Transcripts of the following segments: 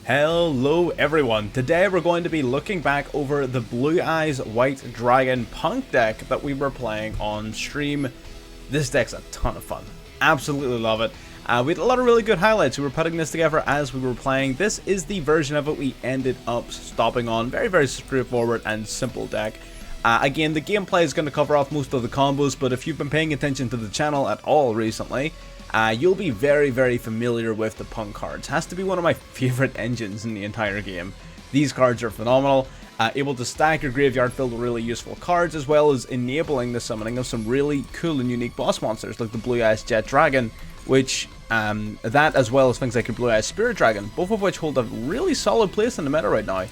Hello everyone, today we're going to be looking back over the Blue Eyes White Dragon punk deck that we were playing on stream. This deck's a ton of fun, absolutely love it. We had a lot of really good highlights. We were putting this together as we were playing. This is the version of it we ended up stopping on. Very straightforward and simple deck. Again, the gameplay is going to cover off most of the combos, but if you've been paying attention to the channel at all recently, you'll be very familiar with the punk cards. Has to be one of my favorite engines in the entire game. These cards are phenomenal, able to stack your graveyard filled with really useful cards, as well as enabling the summoning of some really cool and unique boss monsters like the Blue Eyes Jet Dragon, which that as well as things like your Blue Eyes Spirit Dragon, both of which hold a really solid place in the meta right now.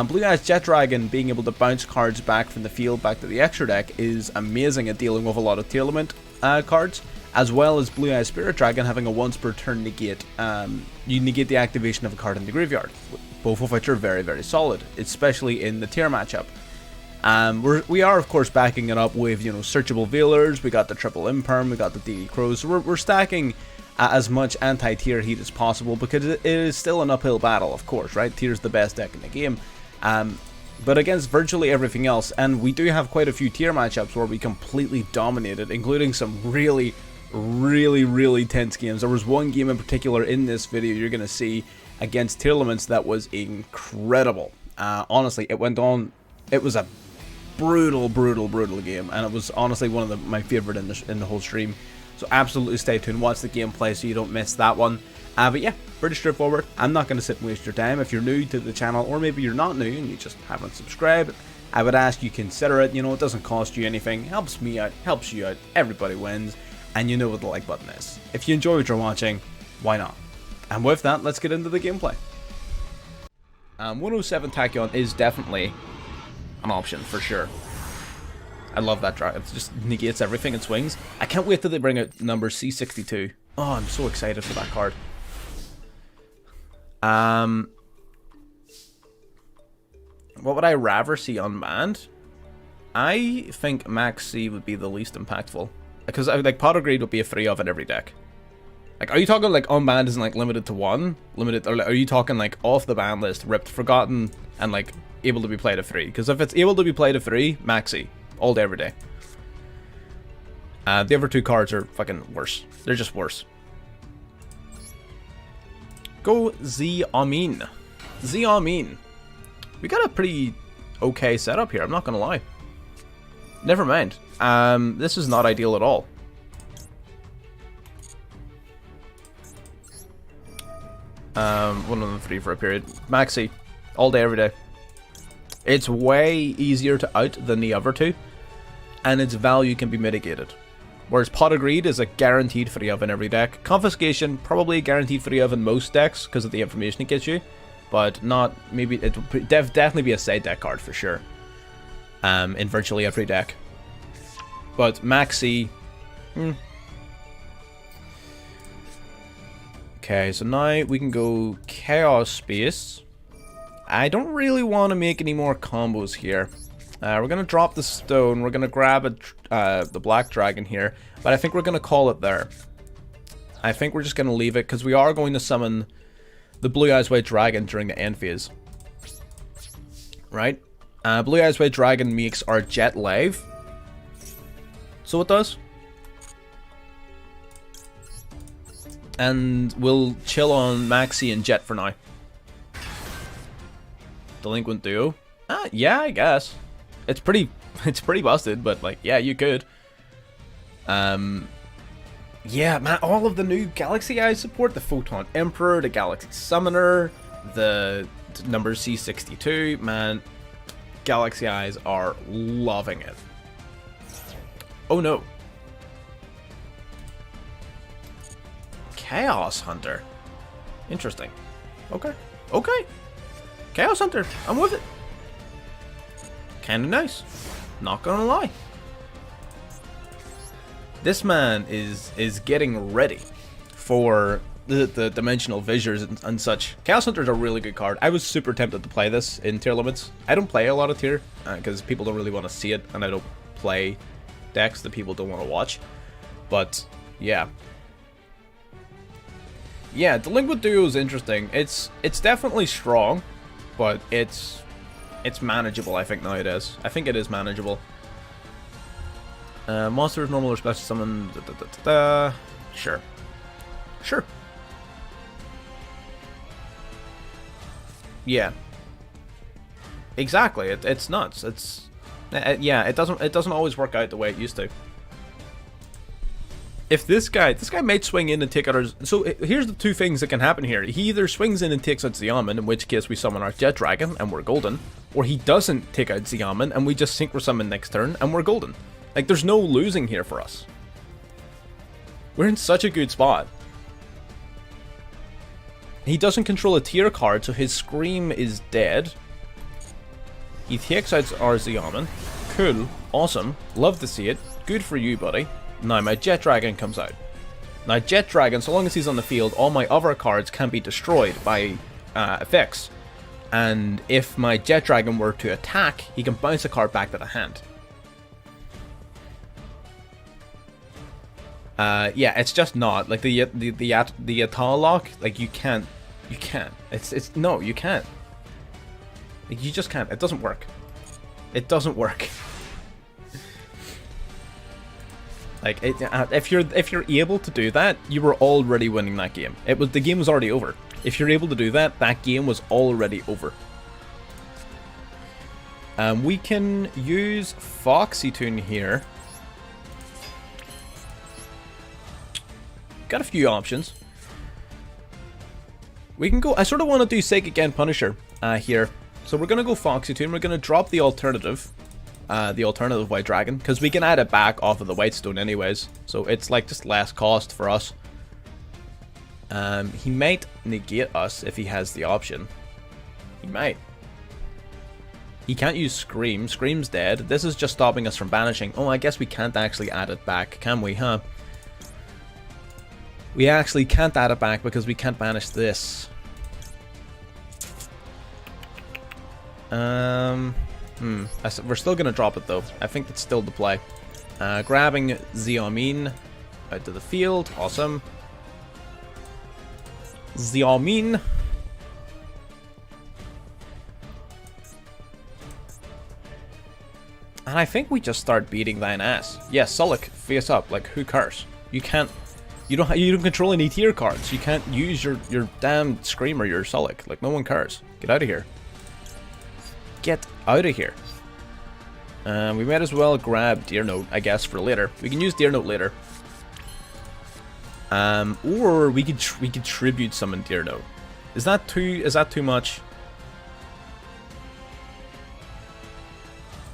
Blue Eyes Jet Dragon being able to bounce cards back from the field back to the extra deck is amazing at dealing with a lot of Tearlaments cards, as well as Blue Eyes Spirit Dragon having a once per turn negate. You negate the activation of a card in the graveyard, both of which are very solid, especially in the tier matchup. We are of course backing it up with, you know, searchable Veilers. We got the triple imperm, we got the DD Crows. So we're stacking as much anti-tier heat as possible, because it is still an uphill battle, of course, right? Tier's the best deck in the game, but against virtually everything else. And we do have quite a few tier matchups where we completely dominated, including some really tense games. There was one game in particular in this video you're going to see against Tearlaments that was incredible. Honestly, it went on. It was a brutal game, and it was honestly one of my favorite in the whole stream. So absolutely stay tuned, watch the gameplay so you don't miss that one. But yeah, pretty straightforward. I'm not going to sit and waste your time. If you're new to the channel, or maybe you're not new and you just haven't subscribed, I would ask you consider it. You know, it doesn't cost you anything, helps me out, helps you out, everybody wins. And you know what the like button is. If you enjoy what you're watching, why not? And with that, let's get into the gameplay. 107 Tachyon is definitely an option for sure. I love that dragon. It just negates everything and swings. I can't wait till they bring out number C62. Oh, I'm so excited for that card. What would I rather see unbanned? I think Max C would be the least impactful, because like Pot of Greed would be a 3 of in every deck. Like, are you talking like unbanned isn't like limited to 1? Limited, or are you talking like off the ban list, ripped, forgotten, and like able to be played at 3? Because if it's able to be played at 3, Maxi, all day, every day. The other two cards are fucking worse. They're just worse. Go Xiaomin. Xiaomin. We got a pretty okay setup here, I'm not gonna lie. Never mind. This is not ideal at all. One of the 3 for a period. Maxi. All day, every day. It's way easier to out than the other two, and its value can be mitigated. Whereas Pot of Greed is a guaranteed 3 of in every deck. Confiscation, probably a guaranteed 3 of in most decks because of the information it gets you, but not, maybe, it would definitely be a side deck card for sure. In virtually every deck. But Maxi... Okay, so now we can go Chaos Space. I don't really want to make any more combos here. We're going to drop the stone. We're going to grab the Black Dragon here. But I think we're going to call it there. I think we're just going to leave it, because we are going to summon the Blue Eyes White Dragon during the end phase. Right? Blue Eyes White Dragon makes our Jet live. So it does. And we'll chill on Maxi and Jet for now. Delinquent Duo? Yeah, I guess. It's pretty busted, but like, yeah, you could. Yeah, man, all of the new Galaxy Eyes support, the Photon Emperor, the Galaxy Summoner, the number C62, man, Galaxy Eyes are loving it. Oh no. Chaos Hunter. Interesting. Okay. Chaos Hunter, I'm with it. Kinda nice. Not gonna lie. This man is getting ready for the dimensional fissures and such. Chaos Hunter is a really good card. I was super tempted to play this in Tearlaments. I don't play a lot of tier because people don't really want to see it, and I don't play decks that people don't want to watch. But yeah. Yeah, Delinquent Duo is interesting. It's definitely strong, but it's manageable, I think, nowadays. I think it is manageable. Monsters, normal or special summon. Sure. Sure. Yeah. Exactly. It's nuts. Yeah, it doesn't always work out the way it used to. If this guy might swing in and take out our... So here's the two things that can happen here. He either swings in and takes out Xiamen, in which case we summon our Jet Dragon and we're golden, or he doesn't take out Xiamen and we just Synchro Summon next turn and we're golden. Like, there's no losing here for us. We're in such a good spot. He doesn't control a tier card, so his Scream is dead. He takes out our Xiamen. Cool. Awesome. Love to see it. Good for you, buddy. Now my Jet Dragon comes out. Now Jet Dragon, so long as he's on the field, all my other cards can be destroyed by effects. And if my Jet Dragon were to attack, he can bounce a card back to the hand. Yeah, it's just not like the Atal lock. Like you can't. No, you can't. Like, you just can't. It doesn't work. It doesn't work. Like, if you're able to do that, you were already winning that game. The game was already over. If you're able to do that, that game was already over. We can use Foxy Tune here. Got a few options. We can go... I sort of want to do Psychic End Punisher here. So we're going to go Foxy Tune. We're going to drop the alternative. The alternative White Dragon. Because we can add it back off of the White Stone anyways. So it's like just less cost for us. He might negate us if he has the option. He might. He can't use Scream. Scream's dead. This is just stopping us from banishing. Oh, I guess we can't actually add it back, can we, huh? We actually can't add it back because we can't banish this. We're still gonna drop it though. I think that's still the play. Grabbing Xiamen out to the field. Awesome. Xiamen. And I think we just start beating thine ass. Yes, Sullick, face up. Like, who cares? You can't. You don't control any tier cards. You can't use your damn Screamer, your Sullick. Like, no one cares. Get out of here. Get out of here. We might as well grab Deer Note, I guess, for later. We can use Deer Note later. Or we could tribute summon Deer Note. Is that too much?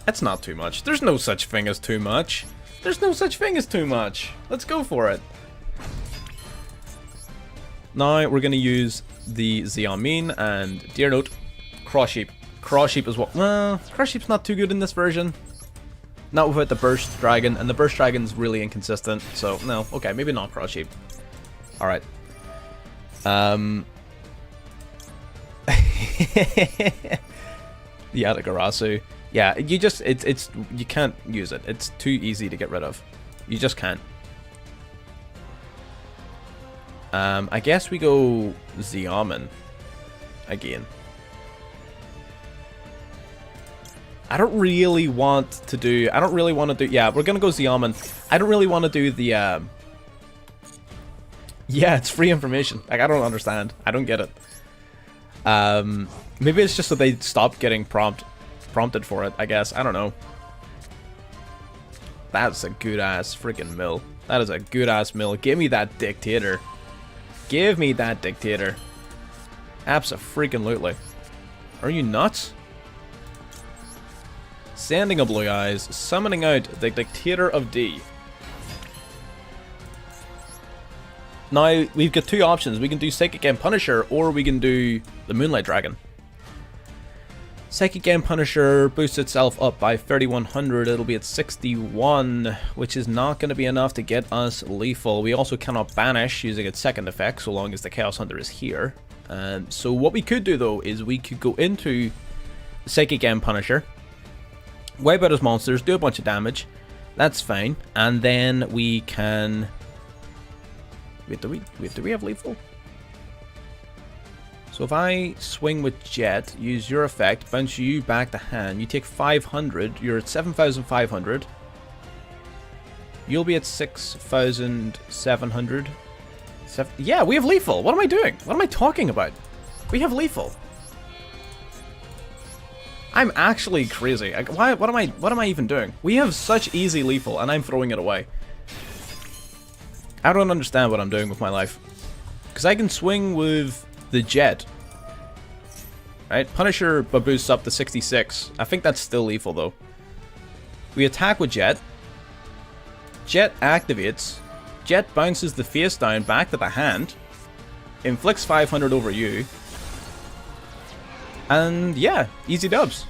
That's not too much. There's no such thing as too much. There's no such thing as too much. Let's go for it. Now we're going to use the Xiamen and Deer Note. Cross Sheep. Cross Sheep as well. Well, Cross Sheep's not too good in this version. Not without the Burst Dragon, and the Burst Dragon's really inconsistent, so no. Okay, maybe not Cross Sheep. Alright. The Atagarasu. Yeah, you just you can't use it. It's too easy to get rid of. You just can't. I guess we go Xiamen again. I don't really want to do... Yeah, we're gonna go Xiamen. I don't really want to do the... Yeah, it's free information. Like, I don't understand. I don't get it. Maybe it's just that they stopped getting prompted for it, I guess. I don't know. That's a good-ass freaking mill. That is a good-ass mill. Give me that Dictator. Give me that Dictator. Abso-freaking-lutely. Are you nuts? Sending a Blue Eyes, summoning out the Dictator of D. Now, we've got two options. We can do Psychic End Punisher, or we can do the Moonlight Dragon. Psychic End Punisher boosts itself up by 3100. It'll be at 61, which is not going to be enough to get us lethal. We also cannot banish using its second effect, so long as the Chaos Hunter is here. So what we could do, though, is we could go into Psychic End Punisher, wipe out his monsters, do a bunch of damage. That's fine. And then we can... Wait, do we have lethal? So if I swing with Jet, use your effect, bounce you back to hand, you take 500, you're at 7,500. You'll be at 6,700. Yeah, we have lethal. What am I doing? What am I talking about? We have lethal. I'm actually crazy. What am I even doing? We have such easy lethal and I'm throwing it away. I don't understand what I'm doing with my life. Because I can swing with the Jet. Right? Punisher boosts up to 66. I think that's still lethal though. We attack with Jet. Jet activates. Jet bounces the face down back to the hand. Inflicts 500 over you. And yeah, easy dubs.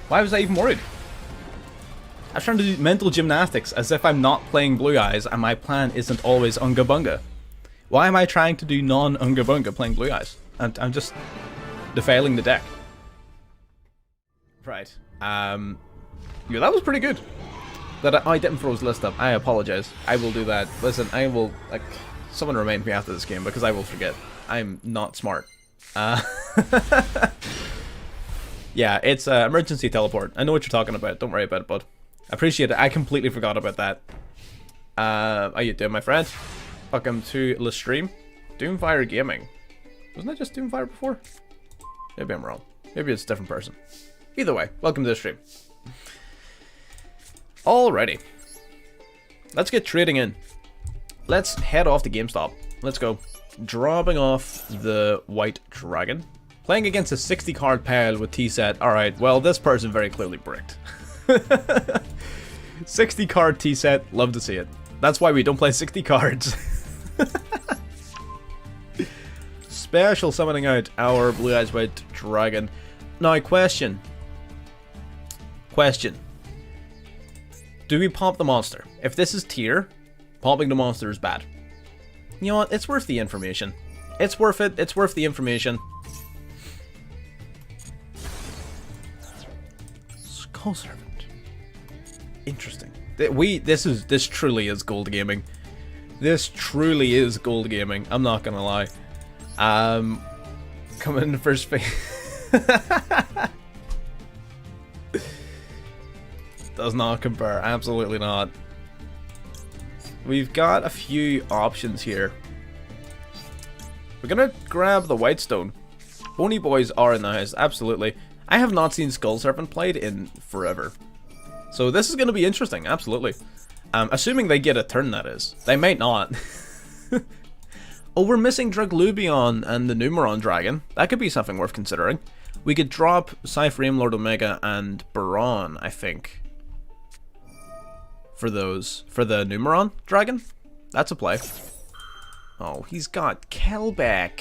Why was I even worried? I'm trying to do mental gymnastics as if I'm not playing Blue Eyes and my plan isn't always Unga Bunga. Why am I trying to do non-Unga Bunga playing Blue Eyes? I'm just defiling the deck. Right. Yeah, that was pretty good. I didn't throw his list up. I apologize. I will do that. Listen, I will... like, someone remind me after this game because I will forget. I'm not smart. Yeah, it's emergency teleport. I know what you're talking about. Don't worry about it, bud. I appreciate it. I completely forgot about that. How you doing, my friend? Welcome to the stream. Doomfire Gaming. Wasn't that just Doomfire before? Maybe I'm wrong. Maybe it's a different person. Either way, welcome to the stream. Alrighty. Let's get trading in. Let's head off to GameStop. Let's go. Dropping off the White Dragon. Playing against a 60 card pile with T-set. Alright, well, this person very clearly bricked. 60 card T-set, love to see it. That's why we don't play 60 cards. Special summoning out our Blue Eyes White Dragon. Now, question. Do we pop the monster? If this is tier, popping the monster is bad. You know what? It's worth the information. It's worth it. It's worth the information. Skull Servant. Interesting. This truly is gold gaming. This truly is gold gaming. I'm not gonna lie. Coming in the first phase. Does not compare. Absolutely not. We've got a few options here. We're gonna grab the Whitestone. Bony Boys are in the house, absolutely. I have not seen Skull Serpent played in forever. So this is gonna be interesting, absolutely. Assuming they get a turn, that is. They might not. Oh, we're missing Draglubion and the Numeron Dragon. That could be something worth considering. We could drop Cypherame, Lord Omega, and Baron, I think. For those. For the Numeron Dragon? That's a play. Oh, he's got Kelbeck.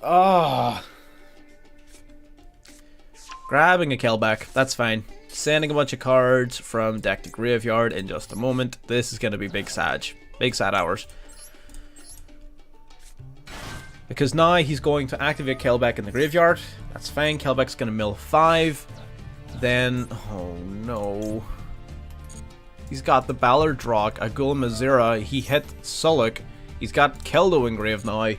Oh. Grabbing a Kelbeck, that's fine. Sending a bunch of cards from deck to graveyard in just a moment. This is going to be big sad hours. Because now he's going to activate Kelbeck in the graveyard. That's fine. Kelbeck's going to mill 5. Then, oh no. He's got the Ballardrock, a Gul Mazira. He hit Suluk. He's got Keldo engraved now.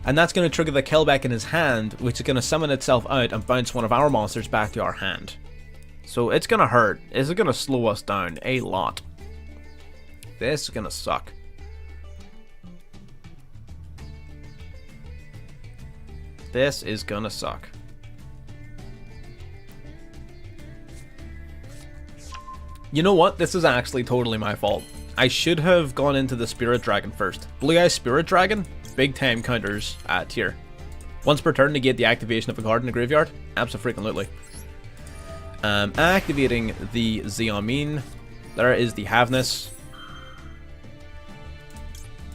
And that's going to trigger the Kelbeck in his hand, which is going to summon itself out and bounce one of our monsters back to our hand. So it's going to hurt. This is going to slow us down a lot. This is going to suck. This is going to suck. You know what? This is actually totally my fault. I should have gone into the Spirit Dragon first. Blue Eye Spirit Dragon, big time counters at tier. Once per turn, negate the activation of a card in the graveyard. Abso-freaking-lutely. Activating the Xiaomin. There is the Havness.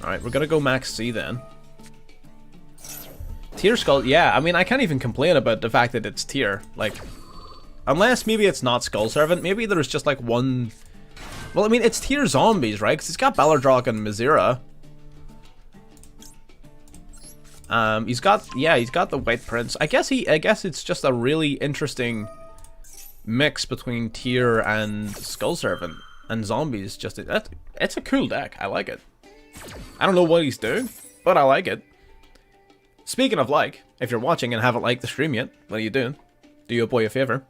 Alright, we're gonna go max C then. Tier Skull, yeah, I mean, I can't even complain about the fact that it's tier. Like, unless maybe it's not Skull Servant, maybe there's just like one... Well, I mean, it's tier zombies, right? Because he's got Ballardrock and Mazira. He's got the White Prince. I guess it's just a really interesting mix between tier and Skull Servant and zombies. It's a cool deck. I like it. I don't know what he's doing, but I like it. Speaking of like, if you're watching and haven't liked the stream yet, what are you doing? Do your boy a favor.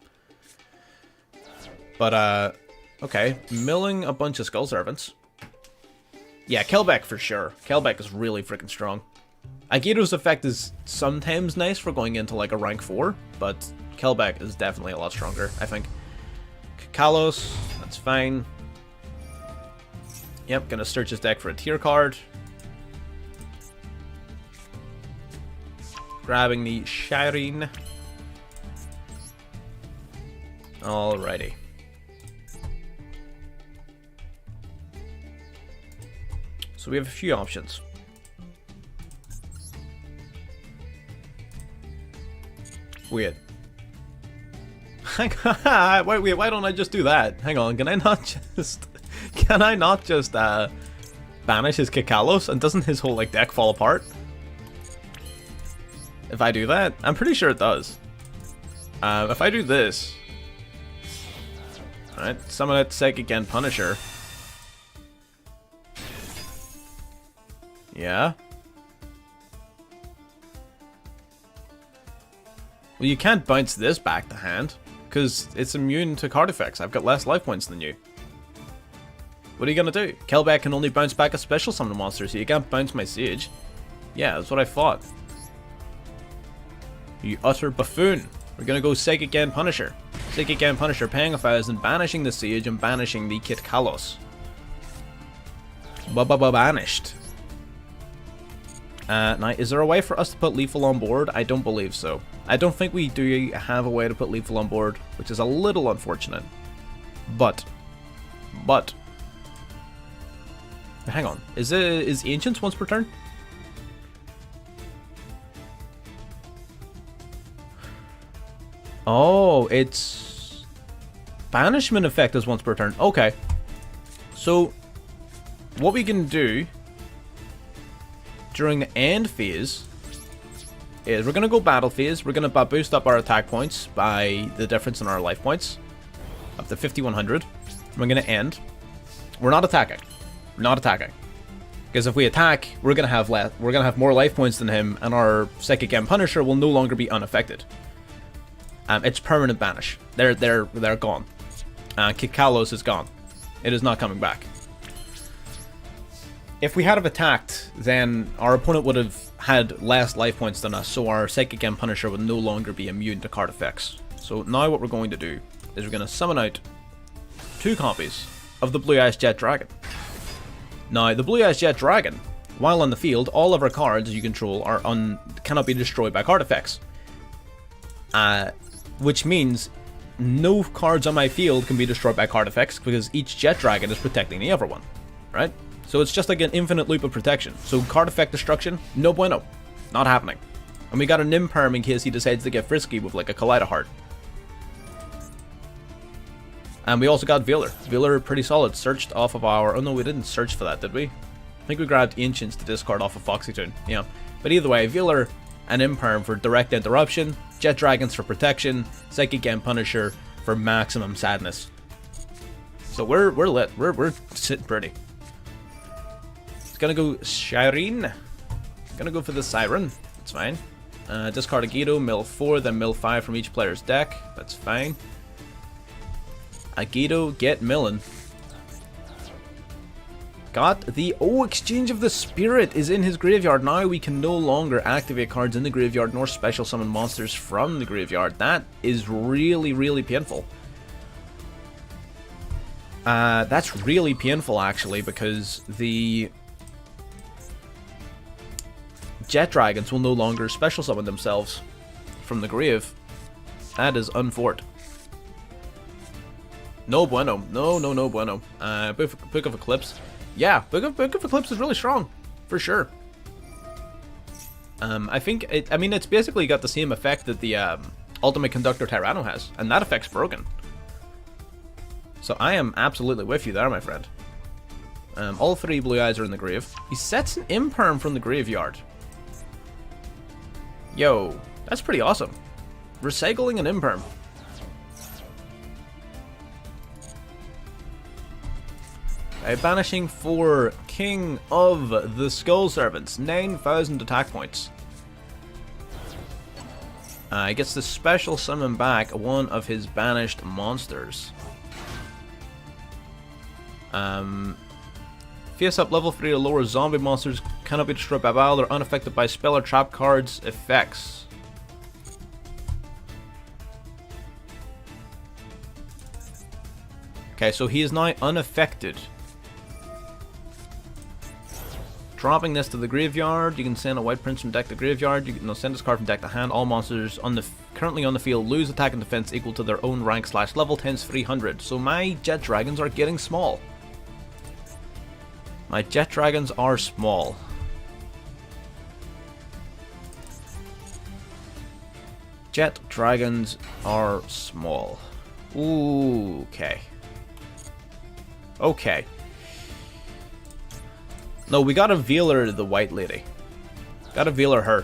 But, okay. Milling a bunch of Skull Servants. Yeah, Kelbeck for sure. Kelbeck is really freaking strong. Agito's effect is sometimes nice for going into like a rank 4, but Kelbeck is definitely a lot stronger, I think. Kalos, that's fine. Yep, gonna search his deck for a tier card. Grabbing the Shireen. Alrighty. So we have a few options. Weird. Wait, why don't I just do that? Hang on, can I not just... Can I not just, banish his Kikalos, and doesn't his whole, like, deck fall apart? If I do that, I'm pretty sure it does. If I do this... Alright, summon it, Psychic again, Punisher. Yeah? Well, you can't bounce this back to hand, because it's immune to card effects. I've got less life points than you. What are you gonna do? Kelbeck can only bounce back a special summon monster, so you can't bounce my Sage. Yeah, that's what I thought. You utter buffoon. We're gonna go Psychic again, Punisher. Psychic again, Punisher, paying 1,000, banishing the Sage, and banishing the Kit Kalos. Banished. Now, is there a way for us to put Lethal on board? I don't believe so. I don't think we do have a way to put Lethal on board, which is a little unfortunate. But, hang on. Is Ancients once per turn? Oh, it's... Banishment effect is once per turn. Okay. So, what we can do during the end phase is we're going to go battle phase. We're going to boost up our attack points by the difference in our life points up to 5,100. We're going to end. We're not attacking. We're not attacking. Because if we attack, we're going to have more life points than him, and our Psychic and Punisher will no longer be unaffected. It's permanent banish. They're gone. Kit Kalos is gone. It is not coming back. If we had have attacked, then our opponent would have had less life points than us, so our Psychic and Punisher would no longer be immune to card effects. So now what we're going to do is we're going to summon out 2 copies of the Blue Eyes Jet Dragon. Now, the Blue Eyes Jet Dragon, while on the field, all of our cards you control cannot be destroyed by card effects. Which means no cards on my field can be destroyed by card effects, because each Jet Dragon is protecting the other one, right? So it's just like an infinite loop of protection. So card effect destruction, no bueno. Not happening. And we got an Imperm in case he decides to get frisky with like a Kaleido Heart. And we also got Veeler. Veeler pretty solid. Searched off of our... Oh no, we didn't search for that, did we? I think we grabbed Ancients to discard off of Foxytoon. Yeah. But either way, Veeler and Imperm for direct interruption. Jet Dragons for protection. Psychic and Punisher for maximum sadness. So we're lit. We're sitting pretty. It's gonna go Shireen. Gonna go for the Siren. That's fine. Discard Agito, mill 4, then mill 5 from each player's deck. That's fine. Agito, get milling. Got the... Oh, Exchange of the Spirit is in his graveyard. Now we can no longer activate cards in the graveyard nor special summon monsters from the graveyard. That is really, really painful. That's really painful, actually, because the Jet Dragons will no longer special summon themselves from the grave. That is unfort. No bueno. No bueno. Book of Eclipse. Yeah, Book of Eclipse is really strong, for sure. I think it's basically got the same effect that the Ultimate Conductor Tyranno has, and that effect's broken. So I am absolutely with you there, my friend. All 3 Blue Eyes are in the grave. He sets an Imperm from the graveyard. Yo, that's pretty awesome. Recycling an Imperm. Banishing for King of the Skull Servants, 9,000 attack points. He gets to special summon back one of his banished monsters. Face up level 3 or lower zombie monsters cannot be destroyed by battle or unaffected by spell or trap cards effects. Okay, so he is now unaffected. Dropping this to the graveyard, you can send a White Prince from deck to graveyard. You can send this card from deck to hand. All monsters on the currently on the field lose attack and defense equal to their own rank / level times 300. So my Jet Dragons are getting small. My Jet Dragons are small. Jet Dragons are small. Ooh, okay. Okay. No, we gotta Veeler the White Lady. Gotta Veeler her.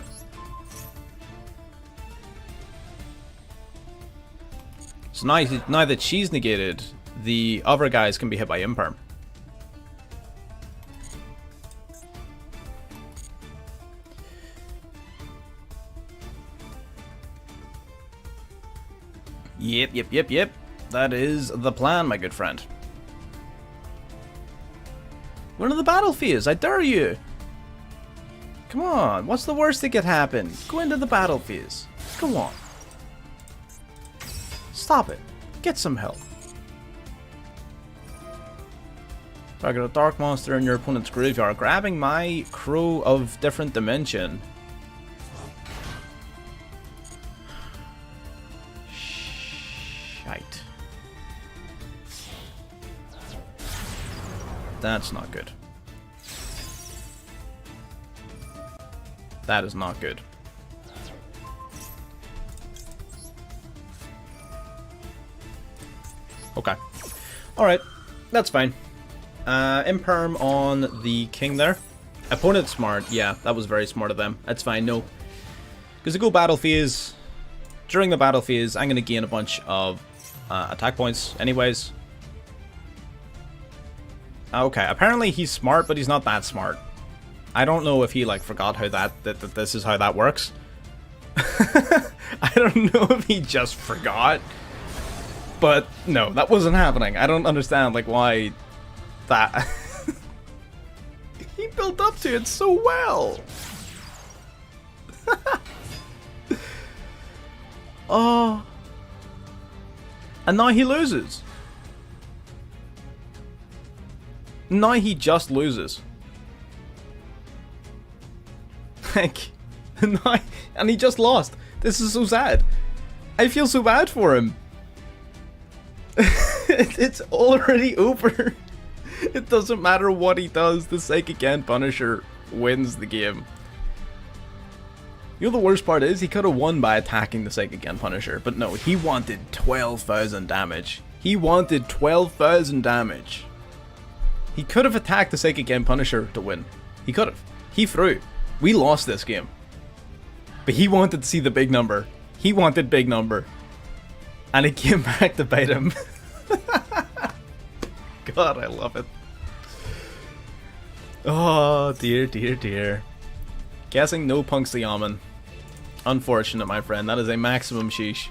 So now that she's negated, the other guys can be hit by Imperm. Yep. That is the plan, my good friend. Go into the battle phase, I dare you! Come on, what's the worst that could happen? Go into the battle phase. Go on. Stop it. Get some help. Target a dark monster in your opponent's graveyard, grabbing my Crow of Different Dimension. Shite. That's not good. That is not good. Okay. Alright. That's fine. Imperm on the king there. Opponent's smart. Yeah, that was very smart of them. That's fine. No. Because to go battle phase, during the battle phase, I'm going to gain a bunch of attack points anyways. Okay, apparently he's smart, but he's not that smart. I don't know if he like forgot how that this is how that works. I don't know if he just forgot. But no, that wasn't happening. I don't understand like why that he built up to it so well. Oh. And now he loses. Now he just loses. Like, and he just lost. This is so sad. I feel so bad for him. It's already over. It doesn't matter what he does. The Psychic End Punisher wins the game. You know the worst part is, he could have won by attacking the Psychic End Punisher. But no, he wanted 12,000 damage. He wanted 12,000 damage. He could have attacked the Psychic End Punisher to win. He could have. He threw. We lost this game. But he wanted to see the big number. He wanted big number. And it came back to bite him. God, I love it. Oh, dear, dear, dear. Guessing no punks the Yaman. Unfortunate, my friend. That is a maximum sheesh.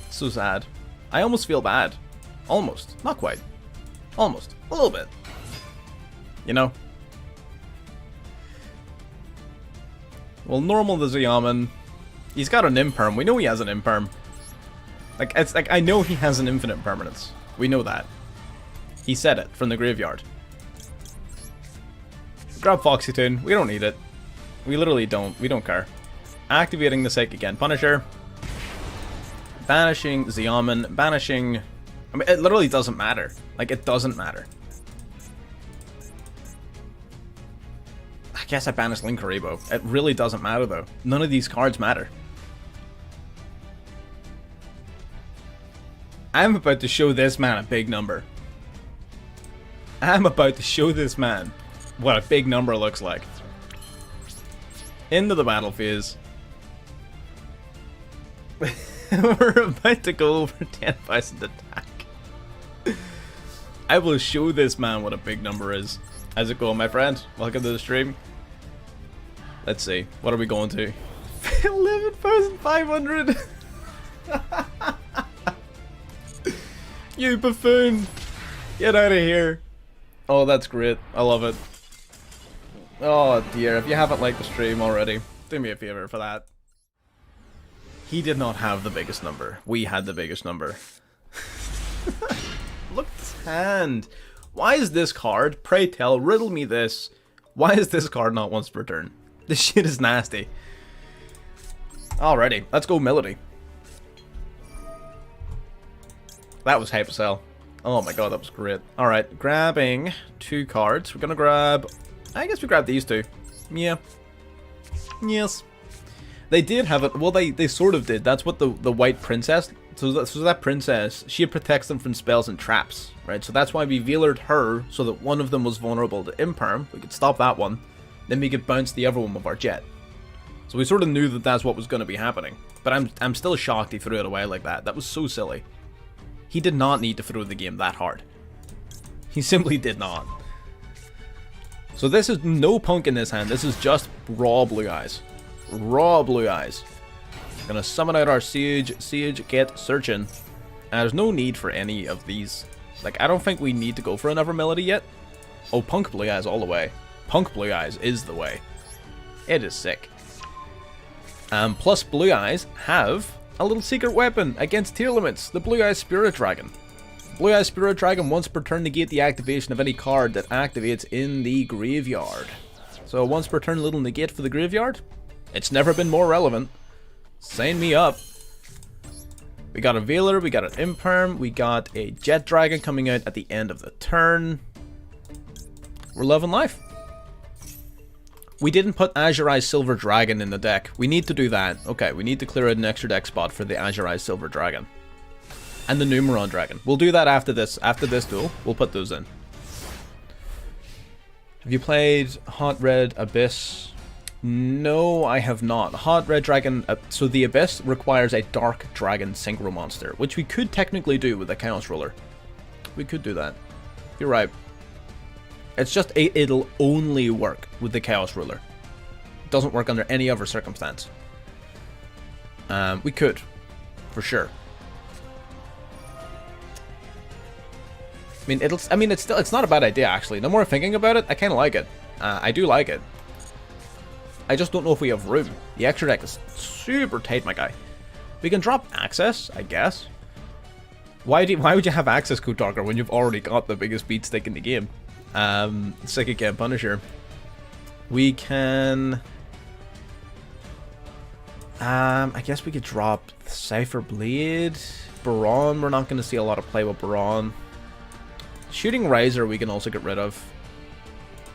So sad. I almost feel bad. Almost. Not quite. Almost. A little bit. You know? Well, normal the Yaman. He's got an imperm. We know he has an imperm. Like, it's like, I know he has an infinite permanence. We know that. He said it from the graveyard. Grab Foxy Toon. We don't need it. We literally don't. We don't care. Activating the Psychic End Punisher. Banishing Yaman. Banishing... I mean, it literally doesn't matter. Like, it doesn't matter. I guess I banished Linkaribo. It really doesn't matter, though. None of these cards matter. I'm about to show this man a big number. I'm about to show this man what a big number looks like. Into the battle phase. We're about to go over 10,000 attack. I will show this man what a big number is. How's it going, my friend? Welcome to the stream. Let's see. What are we going to? 11,500. You buffoon. Get out of here. Oh, that's great. I love it. Oh dear, if you haven't liked the stream already, do me a favor for that. He did not have the biggest number. We had the biggest number. Look at this hand. Why is this card? Pray tell, riddle me this. Why is this card not once per turn? This shit is nasty. Alrighty, let's go Melody. That was hype as hell. Oh my god, that was great. Alright, grabbing 2 cards. We're gonna grab... I guess we grab these 2. Yeah. Yes. They did have it. Well, they sort of did. That's what the white princess... So that princess, she protects them from spells and traps, right? So that's why we veilered her, so that one of them was vulnerable to Imperm. We could stop that one. Then we could bounce the other one with our jet. So we sort of knew that that's what was going to be happening. But I'm still shocked he threw it away like that. That was so silly. He did not need to throw the game that hard. He simply did not. So this is no punk in this hand. This is just raw blue eyes. Raw blue eyes. Gonna summon out our Siege. Siege, get searching. There's no need for any of these. Like, I don't think we need to go for another Melody yet. Oh, punk blue eyes all the way. Punk blue eyes is the way. It is sick. Plus blue eyes have a little secret weapon against Tearlaments, the Blue Eyes Spirit Dragon. Blue Eyes Spirit Dragon once per turn negate the activation of any card that activates in the graveyard. So once per turn little negate for the graveyard. It's never been more relevant. Sign me up. We got a Veiler, we got an Imperm, we got a Jet Dragon coming out at the end of the turn. We're loving life. We didn't put Azurized Silver Dragon in the deck. We need to do that. Okay, we need to clear out an extra deck spot for the Azurized Silver Dragon. And the Numeron Dragon. We'll do that after this. After this duel, we'll put those in. Have you played Hot Red Abyss? No, I have not. Hot Red Dragon... so the Abyss requires a Dark Dragon Synchro Monster, which we could technically do with a Chaos Ruler. We could do that. You're right. It's just it'll only work with the Chaos Ruler. It doesn't work under any other circumstance. We could, for sure. It's not a bad idea actually. No more thinking about it, I kind of like it. I do like it. I just don't know if we have room. The extra deck is super tight, my guy. We can drop access, I guess. Why would you have access, Code Talker, when you've already got the biggest beat stick in the game? Psychic Game Punisher. We can... I guess we could drop Cypher Blade. Baron, we're not going to see a lot of play with Baron. Shooting Riser we can also get rid of.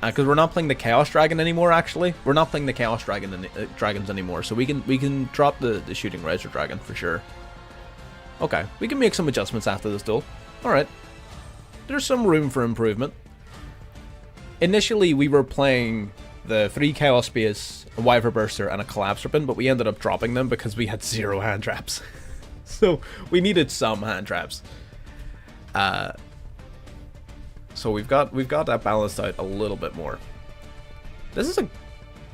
Because we're not playing the Chaos Dragon anymore, actually. We're not playing the Chaos Dragon Dragons anymore, so we can drop the Shooting Riser Dragon for sure. Okay, we can make some adjustments after this duel. Alright. There's some room for improvement. Initially, we were playing the 3 Chaos Space, a Wyver Burster, and a Collapse Serpent, but we ended up dropping them because we had 0 hand traps. So, we needed some hand traps. So we've got that balanced out a little bit more. This is a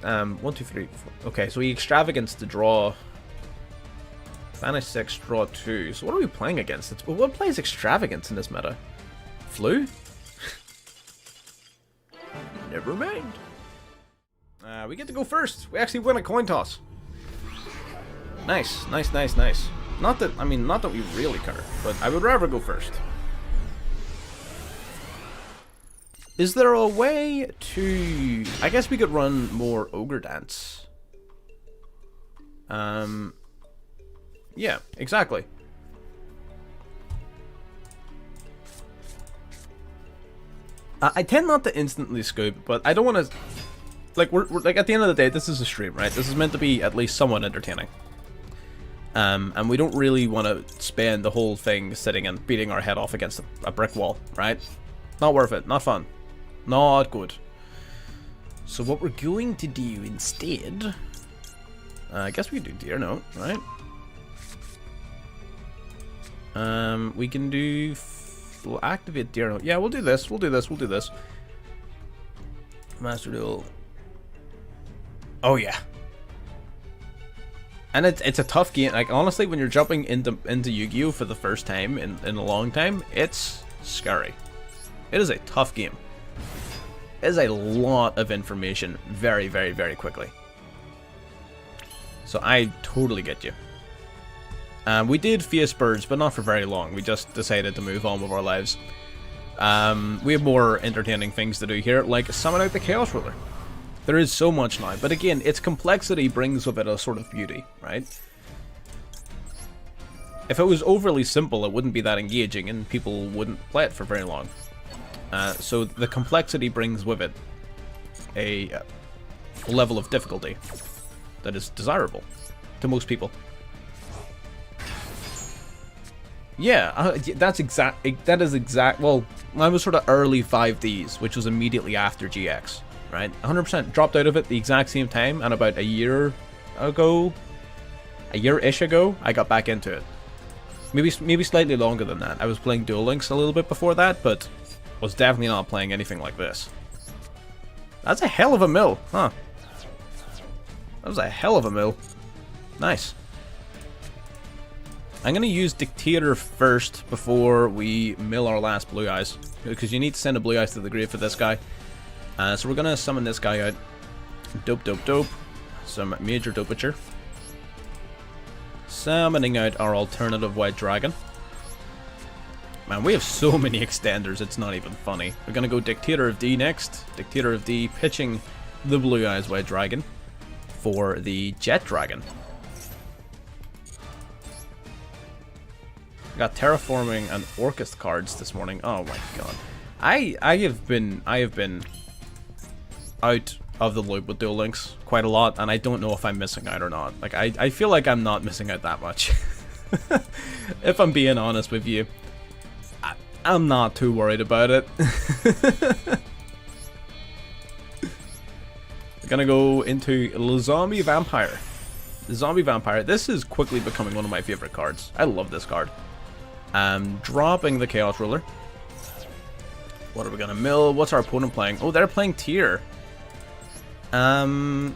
1, 2, 3, 4. Okay, so we Extravagance to draw. Banish 6, draw 2. So what are we playing against? What plays Extravagance in this meta? Flu? Never mind. We get to go first. We actually win a coin toss. Nice, nice, nice, nice. Not that we really care, but I would rather go first. Is there a way to... I guess we could run more Ogre Dance. Yeah, exactly. I tend not to instantly scoop, but I don't want to... Like, we're like, at the end of the day, this is a stream, right? This is meant to be at least somewhat entertaining. And we don't really want to spend the whole thing sitting and beating our head off against a brick wall, right? Not worth it. Not fun. Not good. So what we're going to do instead... I guess we can do Deer Note, right? We can do We'll activate Deer. Yeah, we'll do this. We'll do this. We'll do this. Master Duel. Oh yeah. And it's a tough game. Like honestly, when you're jumping into Yu-Gi-Oh for the first time in a long time, it's scary. It is a tough game. It is a lot of information very, very, very quickly. So I totally get you. We did face birds, but not for very long. We just decided to move on with our lives. We have more entertaining things to do here, like summon out the Chaos Ruler. There is so much now, but again, its complexity brings with it a sort of beauty, right? If it was overly simple, it wouldn't be that engaging, and people wouldn't play it for very long. So the complexity brings with it a level of difficulty that is desirable to most people. Yeah, that is exact. Well, I was sort of early 5Ds, which was immediately after GX, right? 100% dropped out of it the exact same time, and about a year-ish ago, I got back into it. Maybe slightly longer than that. I was playing Duel Links a little bit before that, but was definitely not playing anything like this. That's a hell of a mill, huh? That was a hell of a mill. Nice. I'm going to use Dictator first before we mill our last Blue Eyes, because you need to send a Blue Eyes to the grave for this guy. So we're going to summon this guy out. Dope, dope, dope. Some major dopature. Summoning out our alternative White Dragon. Man, we have so many extenders, it's not even funny. We're going to go Dictator of D next. Dictator of D pitching the Blue Eyes White Dragon for the Jet Dragon. Got Terraforming and Orchis cards this morning. Oh my god. I have been out of the loop with Duel Links quite a lot, and I don't know if I'm missing out or not. Like I feel like I'm not missing out that much. If I'm being honest with you. I'm not too worried about it. We're gonna go into the Zombie Vampire. The Zombie Vampire. This is quickly becoming one of my favorite cards. I love this card. Dropping the Chaos Ruler. What are we gonna mill? What's our opponent playing? Oh, they're playing Tier. No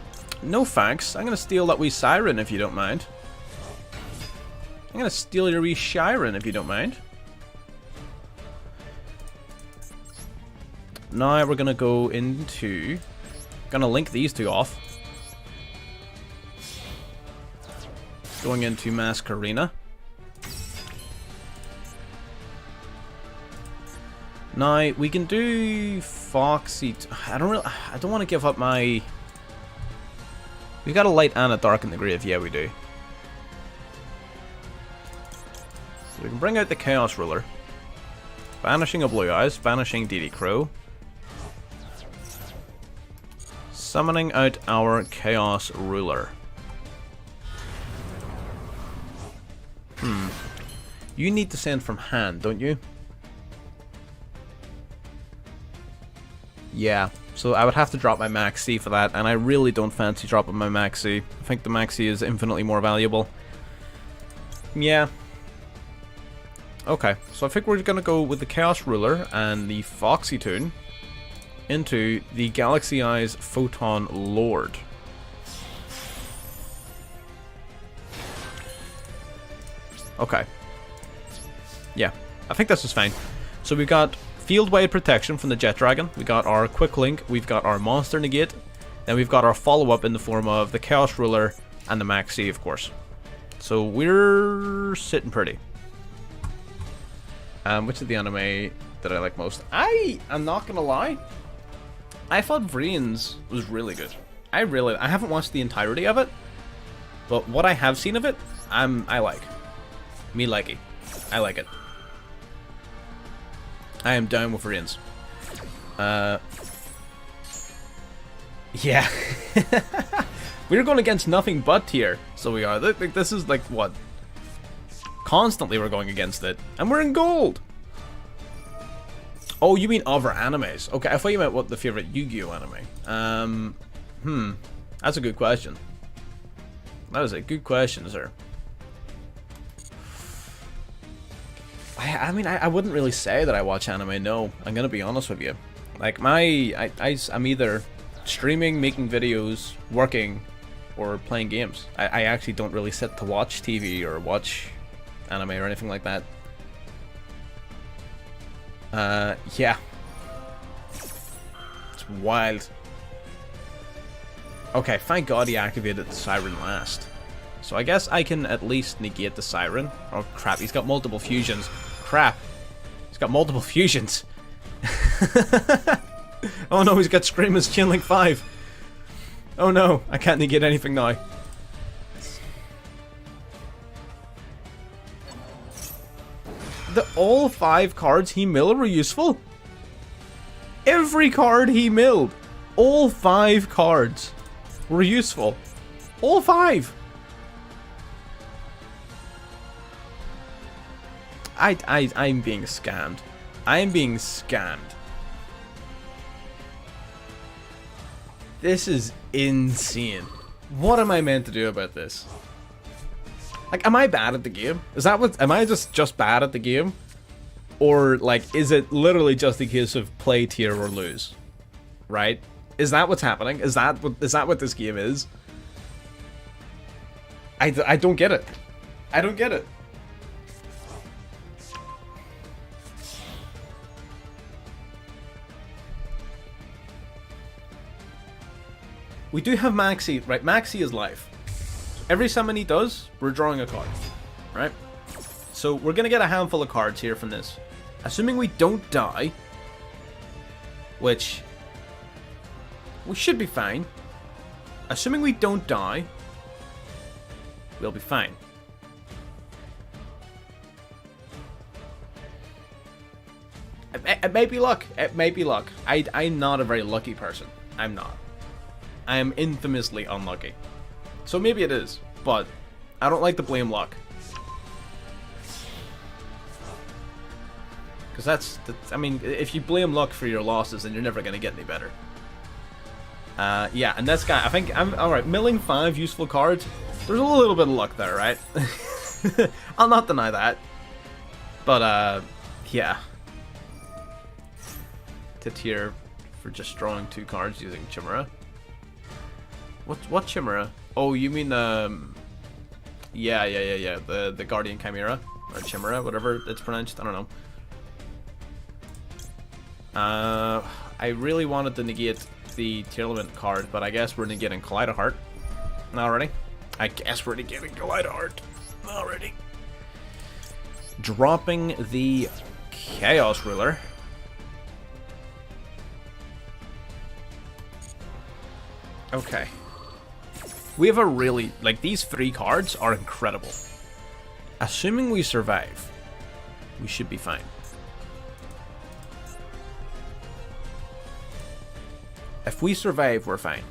thanks. I'm gonna steal that wee Siren if you don't mind. I'm gonna steal your wee Shiren if you don't mind. Now we're gonna go into... Gonna link these two off. Going into Masquerena. Now we can do Foxy. I don't want to give up my... We got a light and a dark in the grave. Yeah, we do. So we can bring out the Chaos Ruler. Banishing a Blue Eyes. Banishing DD Crow. Summoning out our Chaos Ruler. You need to send from hand, don't you? Yeah, so I would have to drop my Max C for that, and I really don't fancy dropping my Max C. I think the Max C is infinitely more valuable. Yeah. Okay, so I think we're gonna go with the Chaos Ruler and the Foxy Tune into the Galaxy Eyes Photon Lord. Okay. Yeah, I think this is fine. So we've got field-wide protection from the Jet Dragon, we got our Quick Link, we've got our Monster Negate, then we've got our follow-up in the form of the Chaos Ruler and the Max C, of course. So we're sitting pretty. Which is the anime that I like most? I'm not gonna lie, I thought Vrien's was really good. I haven't watched the entirety of it, but what I have seen of it, I like. Me likey. I like it. I am down with Vrien's. Yeah. We're going against nothing but Tier, so we are. This is like, what? Constantly we're going against it. And we're in gold! Oh, you mean other animes? Okay, I thought you meant what the favorite Yu-Gi-Oh anime. That's a good question. That is a good question, sir. I mean, I wouldn't really say that I watch anime, no. I'm gonna be honest with you. Like, I'm either streaming, making videos, working, or playing games. I actually don't really sit to watch TV or watch anime or anything like that. Yeah. It's wild. Okay, thank God he activated the siren last. So I guess I can at least negate the siren. Oh crap, he's got multiple fusions. Crap. He's got multiple fusions. Oh no, he's got Screamer's Chain Link 5. Oh no, I can't negate anything now. All 5 cards he milled were useful? Every card he milled. All 5 cards were useful. All 5. I'm being scammed. I'm being scammed. This is insane. What am I meant to do about this? Like, am I bad at the game? Is that what? Am I just bad at the game? Or, like, is it literally just a case of play tier or lose? Right? Is that what's happening? Is that what this game is? I don't get it. I don't get it. We do have Maxi, right? Maxi is live. Every summon he does, we're drawing a card, right? So we're gonna get a handful of cards here from this. Assuming we don't die, which we should be fine. Assuming we don't die, we'll be fine. It may be luck. It may be luck. I'm not a very lucky person. I'm not. I am infamously unlucky. So maybe it is, but I don't like to blame luck. Because that's, I mean, if you blame luck for your losses, then you're never going to get any better. Yeah, and this guy, I think, alright, milling 5 useful cards. There's a little bit of luck there, right? I'll not deny that. But, yeah. Tit here for just drawing 2 cards using Chimera. What Chimera? Oh, you mean yeah. The Guardian Chimera or Chimera, whatever it's pronounced. I don't know. I really wanted to negate the Tearlaments card, but I guess we're negating Kaleidoheart already. I guess we're negating Kaleidoheart already. Dropping the Chaos Ruler. Okay. We have a really, like, these 3 cards are incredible. Assuming we survive, we should be fine. If we survive, we're fine.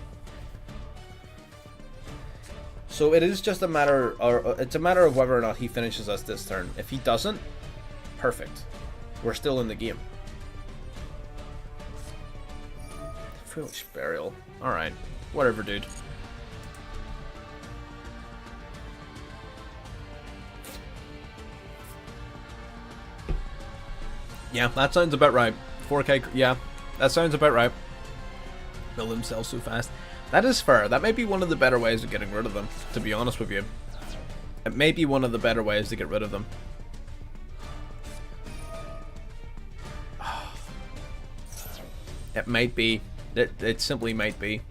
So it is just a matter, or it's a matter of whether or not he finishes us this turn. If he doesn't, perfect. We're still in the game. Foolish Burial. Alright. Whatever, dude. Yeah, that sounds about right. 4K, yeah, that sounds about right. Build himself so fast. That is fair. That may be one of the better ways of getting rid of them, to be honest with you. It may be one of the better ways to get rid of them. It might be. It simply might be.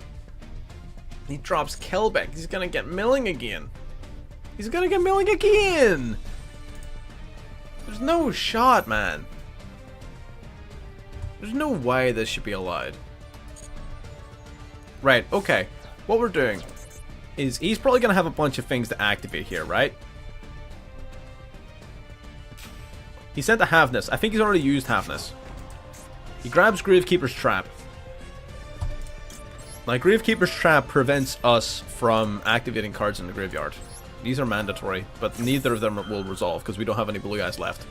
He drops Kelbeck. He's gonna get milling again. He's gonna get milling again! There's no shot, man. There's no way this should be allowed. Right, okay. What we're doing is he's probably going to have a bunch of things to activate here, right? He sent a Havness. I think he's already used Havness. He grabs Gravekeeper's Trap. Now, Gravekeeper's Trap prevents us from activating cards in the graveyard. These are mandatory, but neither of them will resolve because we don't have any blue eyes left.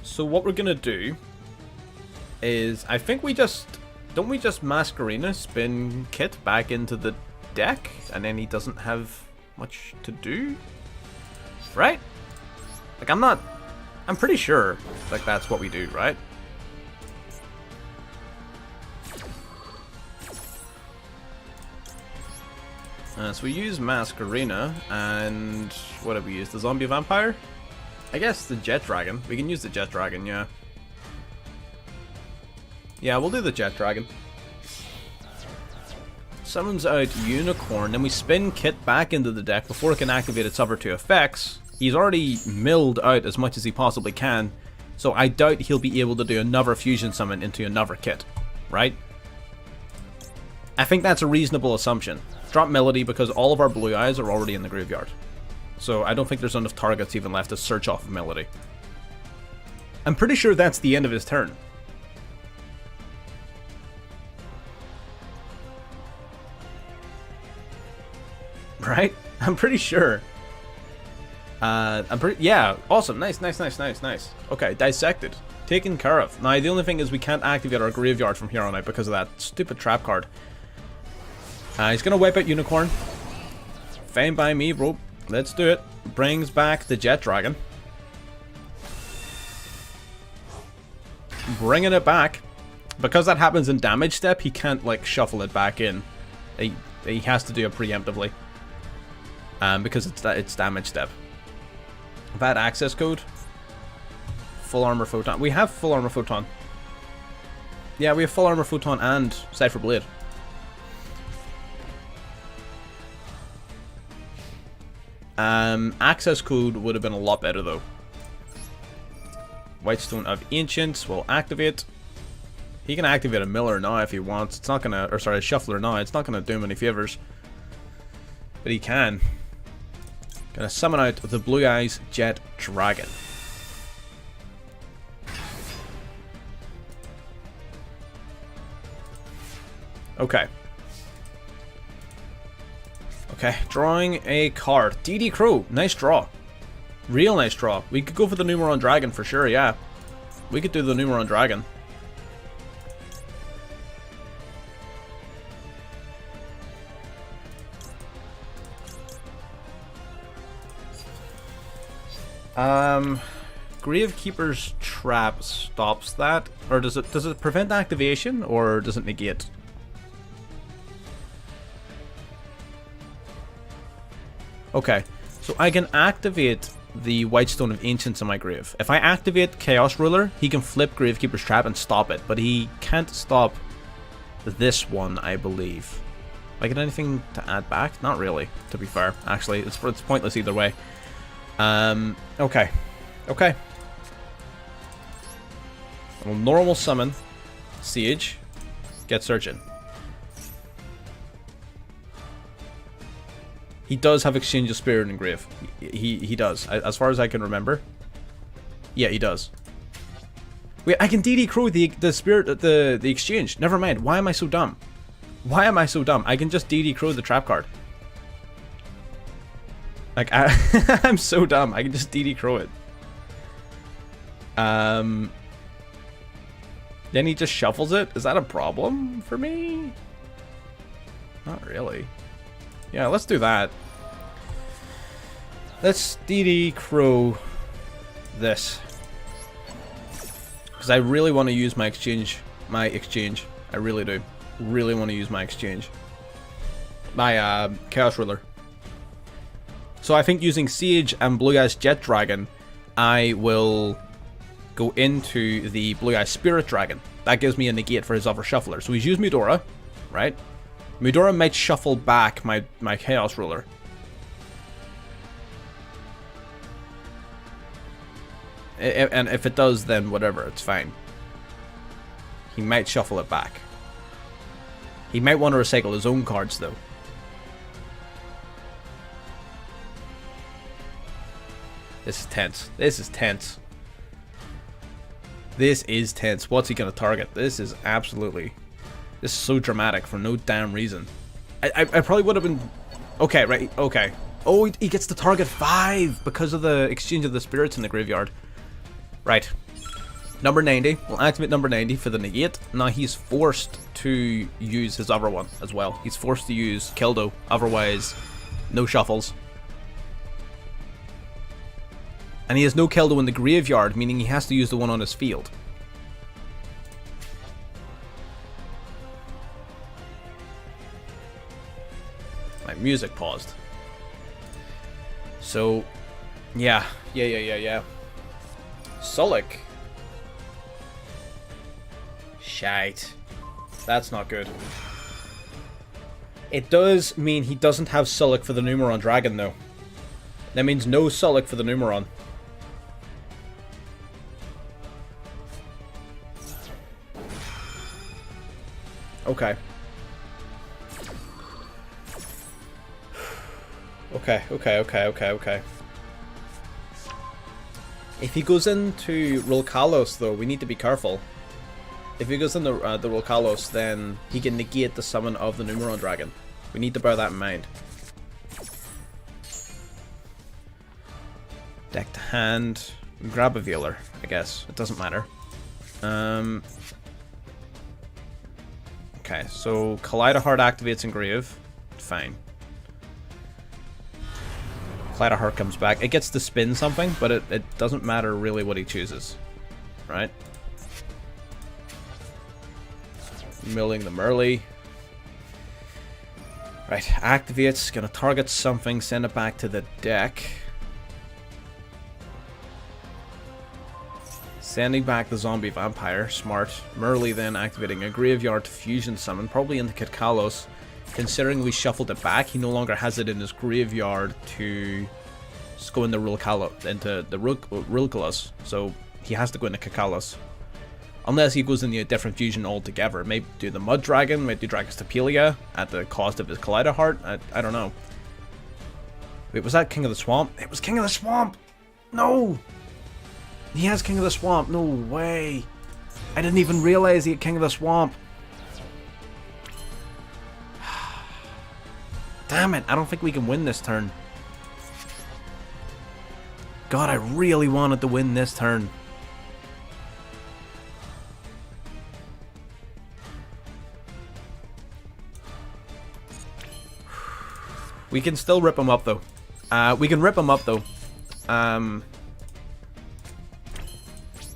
So what we're gonna do is, I think we just, don't we just Masquerena spin Kit back into the deck, and then he doesn't have much to do, right? Like, I'm pretty sure, like, that's what we do, right? So we use Masquerena, and what have we used? The Zombie Vampire? I guess the Jet Dragon. We can use the Jet Dragon, yeah. Yeah, we'll do the Jet Dragon. Summons out Unicorn, then we spin Kit back into the deck before it can activate its other 2 effects. He's already milled out as much as he possibly can, so I doubt he'll be able to do another fusion summon into another Kit, right? I think that's a reasonable assumption. Drop Melody because all of our blue eyes are already in the graveyard. So I don't think there's enough targets even left to search off of Melody. I'm pretty sure that's the end of his turn. Right? I'm pretty sure. Yeah, awesome. Nice. Okay, dissected. Taken care of. Now, the only thing is we can't activate our graveyard from here on out because of that stupid trap card. He's gonna wipe out Unicorn. Fine by me, bro. Let's do it. Brings back the Jet Dragon. Bringing it back. Because that happens in damage step, he can't, like, shuffle it back in. He has to do it preemptively. Because it's damage step. Bad access code. Full armor photon. We have full armor photon. Yeah, we have full armor photon and Cypher Blade. Access code would have been a lot better though. Whitestone of Ancients will activate. He can activate a Miller now if he wants. It's not gonna, or sorry, a Shuffler now. It's not gonna do him any favors, but he can. Gonna summon out the Blue Eyes Jet Dragon. Okay. Okay, drawing a card. DD Crow, nice draw. Real nice draw. We could go for the Numeron Dragon for sure, yeah. We could do the Numeron Dragon. Gravekeeper's Trap stops that, or does it prevent activation, or does it negate? Okay, so I can activate the Whitestone of Ancients in my grave. If I activate Chaos Ruler, he can flip Gravekeeper's Trap and stop it, but he can't stop this one, I believe. I get anything to add back? Not really, to be fair. Actually, it's pointless either way. Okay. Okay. Well, normal summon. Siege. Get searching. He does have Exchange of Spirit in grave. He does, as far as I can remember. Yeah, he does. Wait, I can DD Crow the spirit, the exchange. Never mind. Why am I so dumb? Why am I so dumb? I can just DD Crow the trap card. Like, I'm so dumb. I can just DD Crow it. Then he just shuffles it. Is that a problem for me? Not really. Yeah, let's do that. Let's DD Crow this. Because I really want to use my exchange. I really do. Really want to use my exchange. My Chaos Ruler. So I think using Siege and Blue Eyes Jet Dragon, I will go into the Blue Eyes Spirit Dragon. That gives me a negate for his other shuffler. So he's used Mudora, right? Mudora might shuffle back my Chaos Ruler. And if it does, then whatever, it's fine. He might shuffle it back. He might want to recycle his own cards, though. This is tense. This is tense. This is tense. What's he going to target? This is absolutely... This is so dramatic for no damn reason. I probably would have been... Okay, right, okay. Oh, he gets to target 5 because of the exchange of the spirits in the graveyard. Right. Number 90. We'll activate number 90 for the negate. Now he's forced to use his other one as well. He's forced to use Kildo. Otherwise, no shuffles. And he has no Keldo in the graveyard, meaning he has to use the one on his field. My music paused. So, yeah. Sulik. Shite. That's not good. It does mean he doesn't have Sulik for the Numeron Dragon, though. That means no Sulik for the Numeron. Okay. Okay. If he goes into Rolkalos, though, we need to be careful. If he goes into the Rolkalos, then he can negate the summon of the Numeron Dragon. We need to bear that in mind. Deck to hand. Grab a Veiler, I guess. It doesn't matter. Okay, so Kaleido Heart activates Engrave. Fine. Kaleido Heart comes back. It gets to spin something, but it doesn't matter really what he chooses. Right? Milling the Merly. Right, activates. Gonna target something, send it back to the deck. Sending back the zombie vampire, smart. Merly then activating a graveyard to fusion summon, probably into Kitkalos. Considering we shuffled it back, he no longer has it in his graveyard to go into Rulkalos. So he has to go into Kitkalos. Unless he goes into a different fusion altogether. Maybe do the Mud Dragon, maybe do Dragostapelia at the cost of his Kaleido Heart. I don't know. Wait, was that King of the Swamp? It was King of the Swamp! No! He has King of the Swamp. No way. I didn't even realize he had King of the Swamp. Damn it. I don't think we can win this turn. God, I really wanted to win this turn. We can still rip him up, though.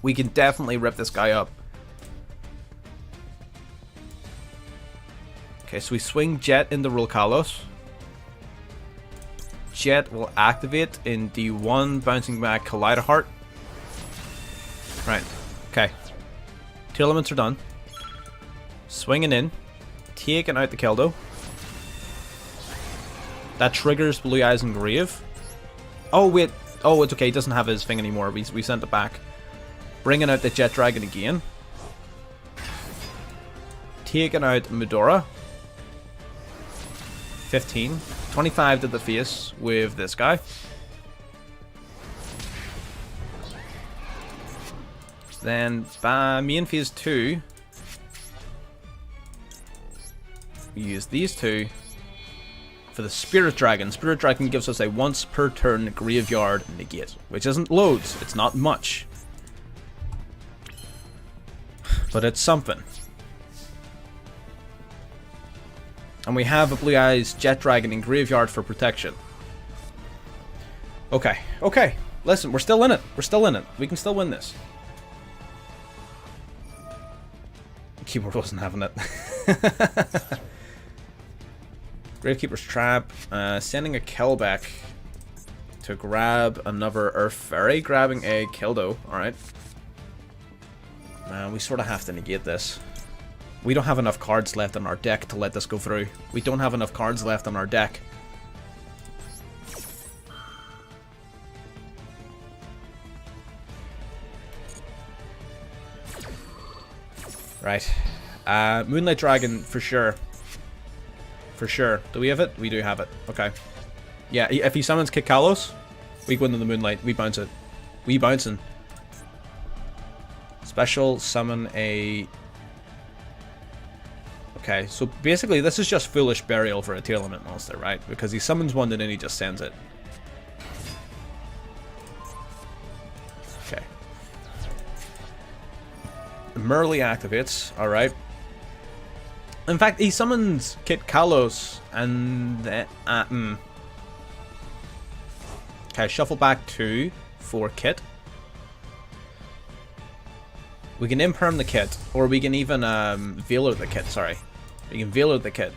We can definitely rip this guy up. Okay, so we swing Jet into Rolkalos. Jet will activate in D1, bouncing back Kaleido Heart. Right, okay. Tearlaments are done. Swinging in. Taking out the Keldo. That triggers Blue Eyes Engrave. Oh, wait. Oh, it's okay. He doesn't have his thing anymore. We sent it back. Bringing out the Jet Dragon again. Taking out Mudora. 15. 25 to the face with this guy. Then, me in phase 2. We use these two for the Spirit Dragon. Spirit Dragon gives us a once per turn graveyard negate, which isn't loads. It's not much. But it's something. And we have a Blue Eyes Jet Dragon in graveyard for protection. Okay, okay. Listen, we're still in it. We're still in it. We can still win this. Keyboard wasn't having it. Gravekeeper's Trap. Sending a Kelbeck to grab another Earth Fairy. Grabbing a Keldo. Alright. We sort of have to negate this. We don't have enough cards left on our deck to let this go through. We don't have enough cards left on our deck. Right. Moonlight Dragon, for sure. For sure. Do we have it? We do have it. Okay. Yeah, if he summons Kitkalos, we go into the Moonlight. We bounce it. We bouncing. Special summon a... Okay, so basically this is just Foolish Burial for a Tearlament monster, right? Because he summons one and then he just sends it. Okay. Merly activates, alright. In fact, he summons Kitkalos and then... Okay, shuffle back 2. for Kit. We can imperm the Kit, or we can even Velar the Kit, sorry. We can Velar the Kit.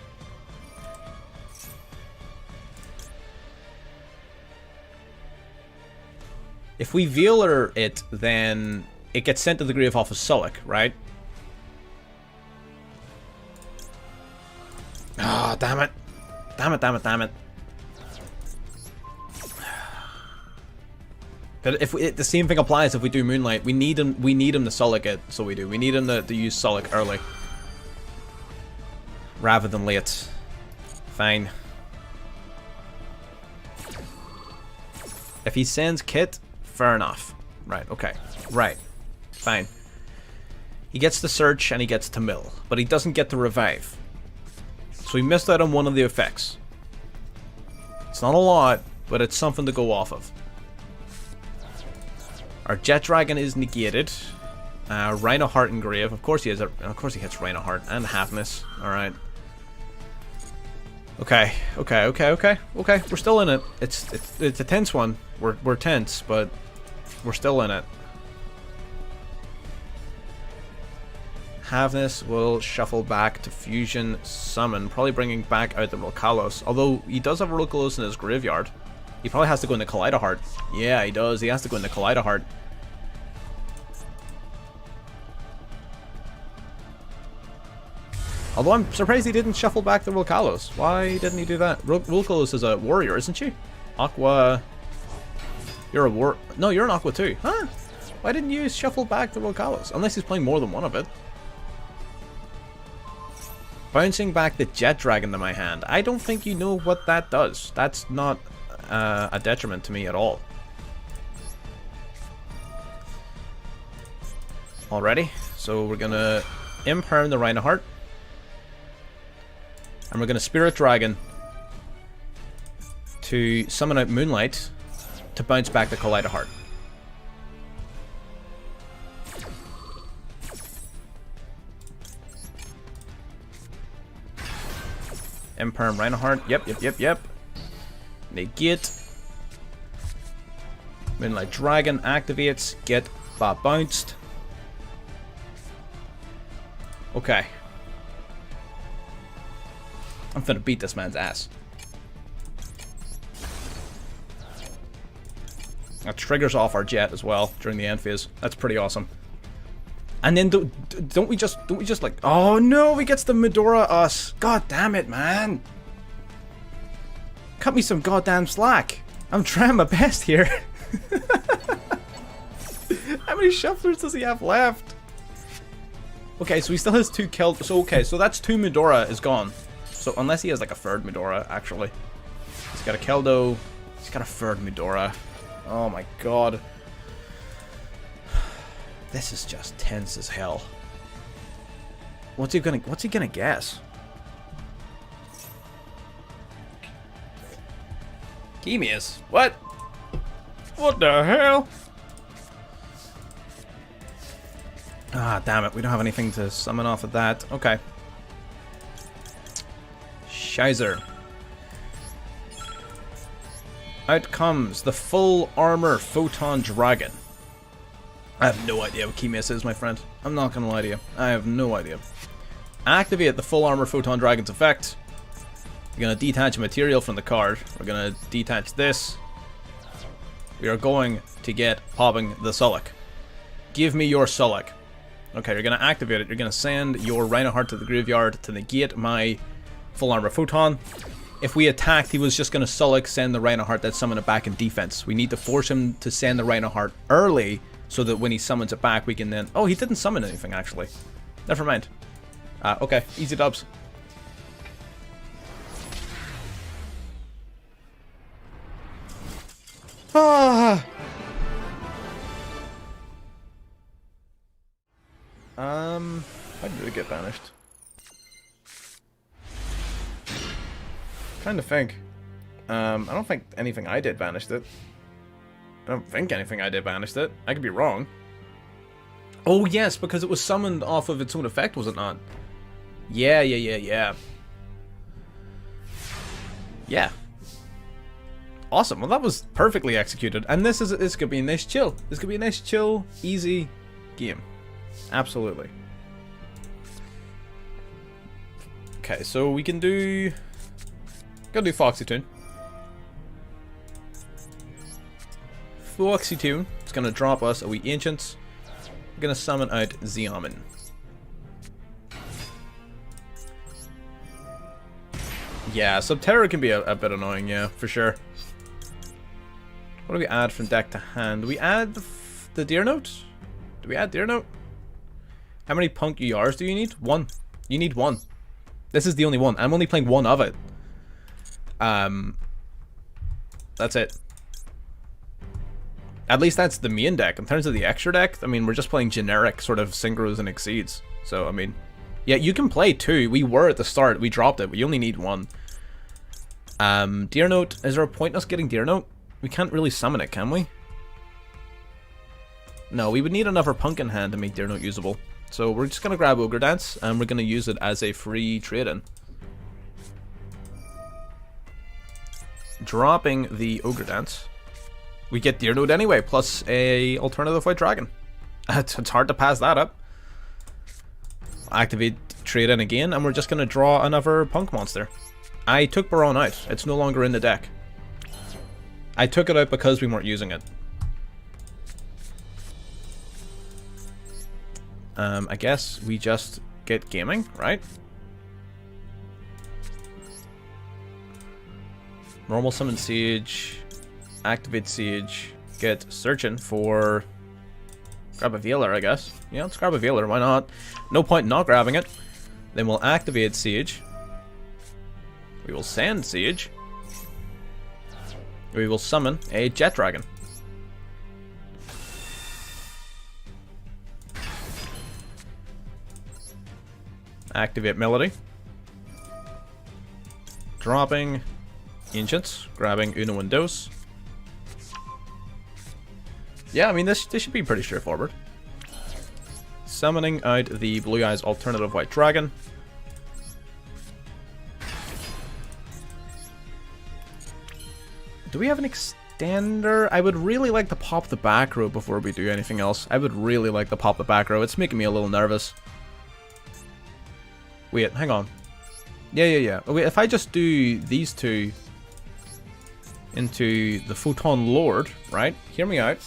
If we Velar it, then it gets sent to the grave off of Sullick, right? Ah, oh, damn it. Damn it, damn it, damn it. But if the same thing applies if we do Moonlight, we need him to Sullick it, so we do. We need him to use Sullick early. Rather than late. Fine. If he sends Kit, fair enough. Right, okay. Right. Fine. He gets to search and he gets to mill, but he doesn't get to revive. So he missed out on one of the effects. It's not a lot, but it's something to go off of. Our Jet Dragon is negated. Rhino Heart engrave. Of course he is. Of course he hits Rhino Heart and Halfness. All right. Okay. We're still in it. It's a tense one. We're tense, but we're still in it. Halfness will shuffle back to Fusion Summon, probably bringing back out the Rolkalos. Although he does have Rolkalos in his graveyard. He probably has to go into Kaleido Heart. Yeah, he does. He has to go into Kaleido Heart. Although I'm surprised he didn't shuffle back the Rolkalos. Why didn't he do that? Rolkalos is a warrior, isn't she? Aqua... You're a war... No, you're an Aqua too. Huh? Why didn't you shuffle back the Rolkalos? Unless he's playing more than one of it. Bouncing back the Jet Dragon to my hand. I don't think you know what that does. That's not a detriment to me at all. Alrighty. So we're going to imperm the Rhino Heart. And we're going to Spirit Dragon to summon out Moonlight to bounce back the Kaleido Heart. Imperm Rhino Heart. Yep. Negate. Moonlight Dragon activates. Get bounced. Okay. I'm finna beat this man's ass. That triggers off our Jet as well during the end phase. That's pretty awesome. And then don't we just like, oh no, he gets the Medora us. God damn it, man. Cut me some goddamn slack. I'm trying my best here. How many shufflers does he have left? Okay, so he still has 2 killed. So okay, so that's 2 Medora is gone. So unless he has like a third Medora, actually. He's got a Keldo. He's got a third Medora. Oh my god. This is just tense as hell. What's he gonna guess? Chemius. What? What the hell? Ah, damn it. We don't have anything to summon off of that. Okay. Shizer. Out comes the full armor Photon Dragon. I have no idea what Chemius is, my friend. I'm not gonna lie to you. I have no idea. Activate the full armor Photon Dragon's effect. We're gonna detach material from the card. We're gonna detach this. We are going to get popping the Sullick. Give me your Sullick. Okay, you're gonna activate it. You're gonna send your Rhino Heart to the graveyard to negate my full armor Photon. If we attacked, he was just gonna Sullick, send the Rhino Heart, then summon it back in defense. We need to force him to send the Rhino Heart early so that when he summons it back, we can then... Oh, he didn't summon anything, actually. Never mind. Okay, easy dubs. Ah! How did it get banished? Trying to think. I don't think anything I did banished it. I don't think anything I did banished it. I could be wrong. Oh yes, because it was summoned off of its own effect, was it not? Yeah. Yeah. Awesome. Well, that was perfectly executed. And this could be a nice chill. This could be a nice chill, easy game. Absolutely. Okay, so we can do... Gotta do Foxy Tune. Foxy Tune. It's gonna drop us a wee Ancients. We're gonna summon out Xiamen. Yeah, Subterra can be a bit annoying, yeah, for sure. What do we add from deck to hand? Do we add the Deer Note? Do we add Deer Note? How many Punk URs do you need? One. You need one. This is the only one. I'm only playing one of it. That's it. At least that's the main deck. In terms of the extra deck, I mean, we're just playing generic sort of Synchros and Exceeds. So, I mean, yeah, you can play two. We were at the start. We dropped it. We only need one. Deer Note. Is there a point in us getting Deer Note? We can't really summon it, can we? No, we would need another Punk in hand to make Deer Note usable. So we're just going to grab Ogre Dance, and we're going to use it as a free trade-in. Dropping the Ogre Dance. We get Deer Note anyway, plus a alternative White Dragon. It's hard to pass that up. Activate trade-in again, and we're just going to draw another Punk monster. I took Baron out. It's no longer in the deck. I took it out because we weren't using it. I guess we just get gaming, right? Normal summon Siege, activate Siege, get searching for... Grab a Veiler, I guess. Yeah, let's grab a Veiler, why not? No point in not grabbing it. Then we'll activate Siege. We will send Siege. We will summon a Jet Dragon. Activate Melody. Dropping Ancients. Grabbing Uno and Dos. Yeah, I mean, this should be pretty straightforward. Summoning out the Blue Eyes alternative White Dragon. Do we have an extender? I would really like to pop the back row before we do anything else. I would really like to pop the back row. It's making me a little nervous. Wait, hang on. Yeah. Wait, if I just do these two into the Photon Lord, right? Hear me out.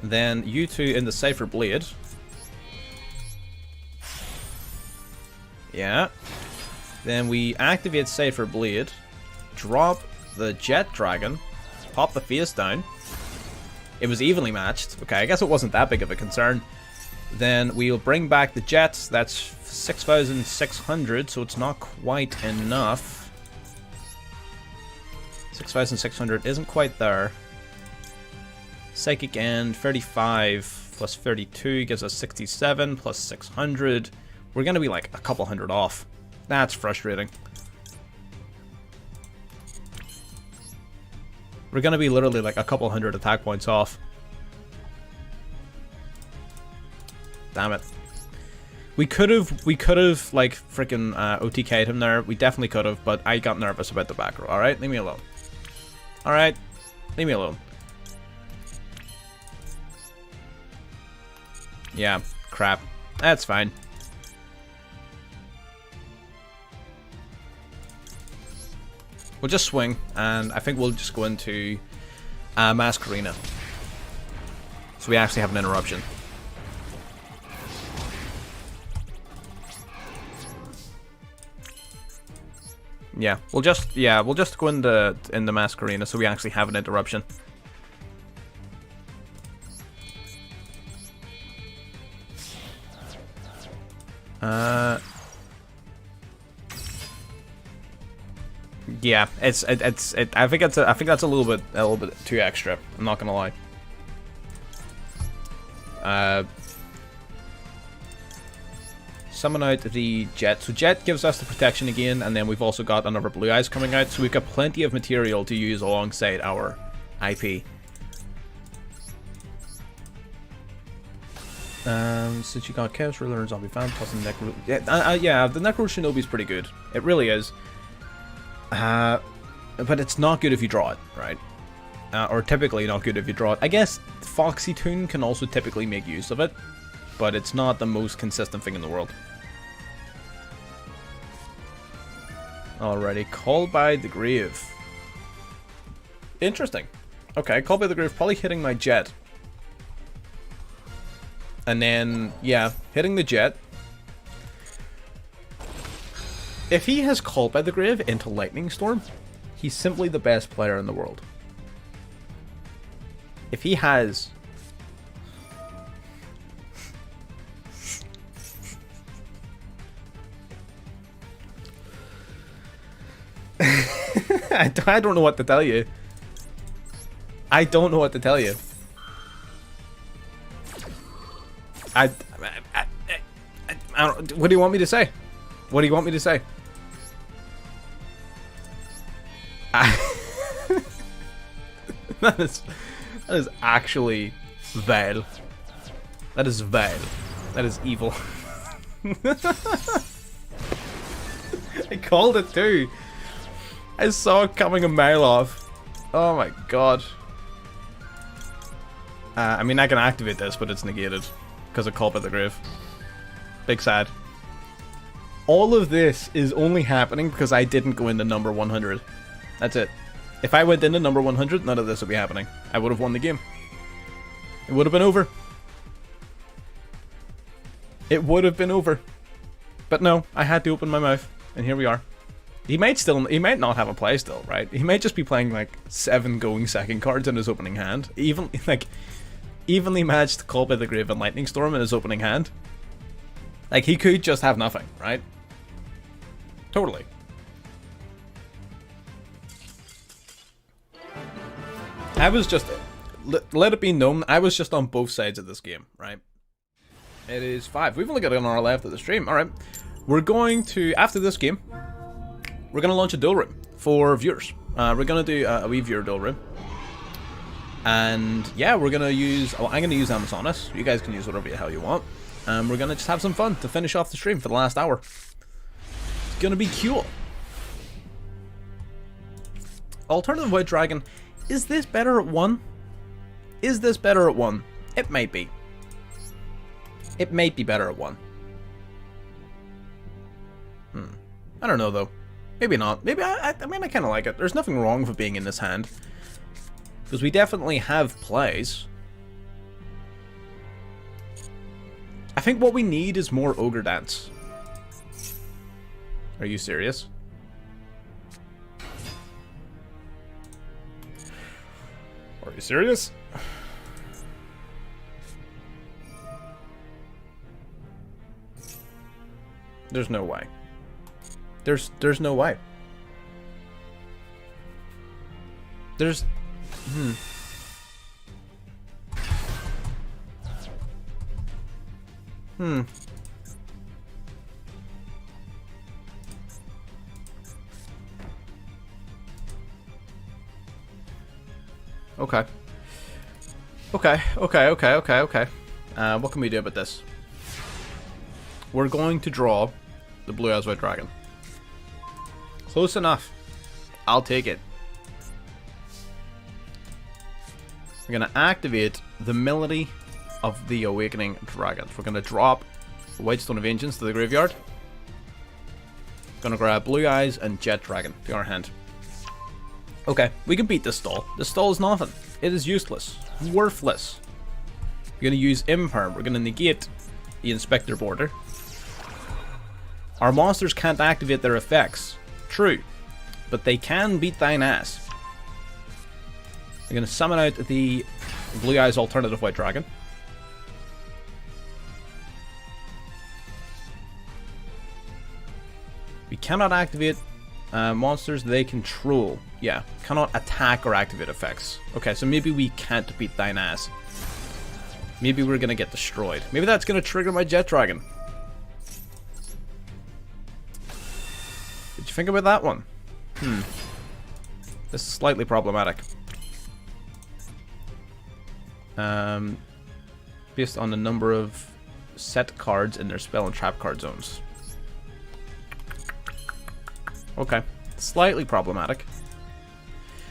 Then you two in the Cypher Blade. Yeah. Then we activate Cypher Blade, drop the Jet Dragon, pop the face down. It was evenly matched. Okay, I guess it wasn't that big of a concern. Then we'll bring back the Jets. That's 6,600, so it's not quite enough. 6,600 isn't quite there. Psychic End, 35 plus 32 gives us 67 plus 600. We're going to be like a couple hundred off. That's frustrating. We're going to be literally like a couple hundred attack points off. Damn it. We could have like freaking OTK'd him there. We definitely could have, but I got nervous about the back row. Alright, leave me alone. Alright, leave me alone. Yeah, crap. That's fine. We'll just swing, and I think we'll just go into Mask Arena. So we actually have an interruption. Yeah, we'll just go in the Mask Arena so we actually have an interruption. Yeah, I think that's a little bit too extra. I'm not gonna lie. Summon out the Jet. So Jet gives us the protection again, and then we've also got another Blue Eyes coming out, so we've got plenty of material to use alongside our IP. Since you got Chaos Ruler and Zombie Fan plus the Necro... Yeah, the Necro Shinobi's pretty good. It really is. But it's not good if you draw it, right? Or typically not good if you draw it. I guess Foxy Toon can also typically make use of it, but it's not the most consistent thing in the world. Alrighty, Call by the Grave. Interesting. Okay, Call by the Grave probably hitting my jet. And then, yeah, hitting the jet. If he has Call by the Grave into Lightning Storm, he's simply the best player in the world. If he has... I don't know what to tell you. I don't know what to tell you. I don't, what do you want me to say? What do you want me to say? That is actually vile. That is vile. That is evil. I called it too. I saw it coming a mile off. Oh my god. I mean, I can activate this, but it's negated because of Call by the Grave. Big sad. All of this is only happening because I didn't go into number 100. That's it. If I went into number 100, none of this would be happening. I would have won the game. It would have been over. It would have been over. But no, I had to open my mouth, and here we are. He might not have a play still, right? He might just be playing like 7 going second cards in his opening hand. Evenly matched Call by the Grave and Lightning Storm in his opening hand. Like, he could just have nothing, right? Totally. I was just... Let it be known, I was just on both sides of this game, right? It is 5. We've only got an hour left of the stream. Alright. We're going to... After this game, we're going to launch a duel room for viewers. We're going to do a wee viewer duel room. And yeah, we're going to use... Well, I'm going to use Amazonas. You guys can use whatever the hell you want. And we're going to just have some fun to finish off the stream for the last hour. It's going to be cool. Alternative White Dragon. Is this better at 1? Is this better at 1? It might be. It might be better at 1. I don't know though. Maybe not. Maybe I mean, I kind of like it. There's nothing wrong with being in this hand. Because we definitely have plays. I think what we need is more Ogre Dance. Are you serious? Are you serious? There's no way. There's no way. There's... Okay. Okay. What can we do about this? We're going to draw the Blue Eyes White Dragon. Close enough. I'll take it. We're going to activate the Melody of the Awakening Dragons. We're going to drop Whitestone of Ancients to the graveyard. Going to grab Blue Eyes and Jet Dragon to our hand. Okay, we can beat this stall. This stall is nothing. It is useless. Worthless. We're going to use Imperm. We're going to negate the Inspector Border. Our monsters can't activate their effects. True. But they can beat thine ass. We're going to summon out the Blue Eyes Alternative White Dragon. We cannot activate monsters they control. Yeah, cannot attack or activate effects. Okay, so maybe we can't beat thine ass. Maybe we're going to get destroyed. Maybe that's going to trigger my Jet Dragon. Did you think about that one? This is slightly problematic. Based on the number of set cards in their spell and trap card zones. Okay, slightly problematic.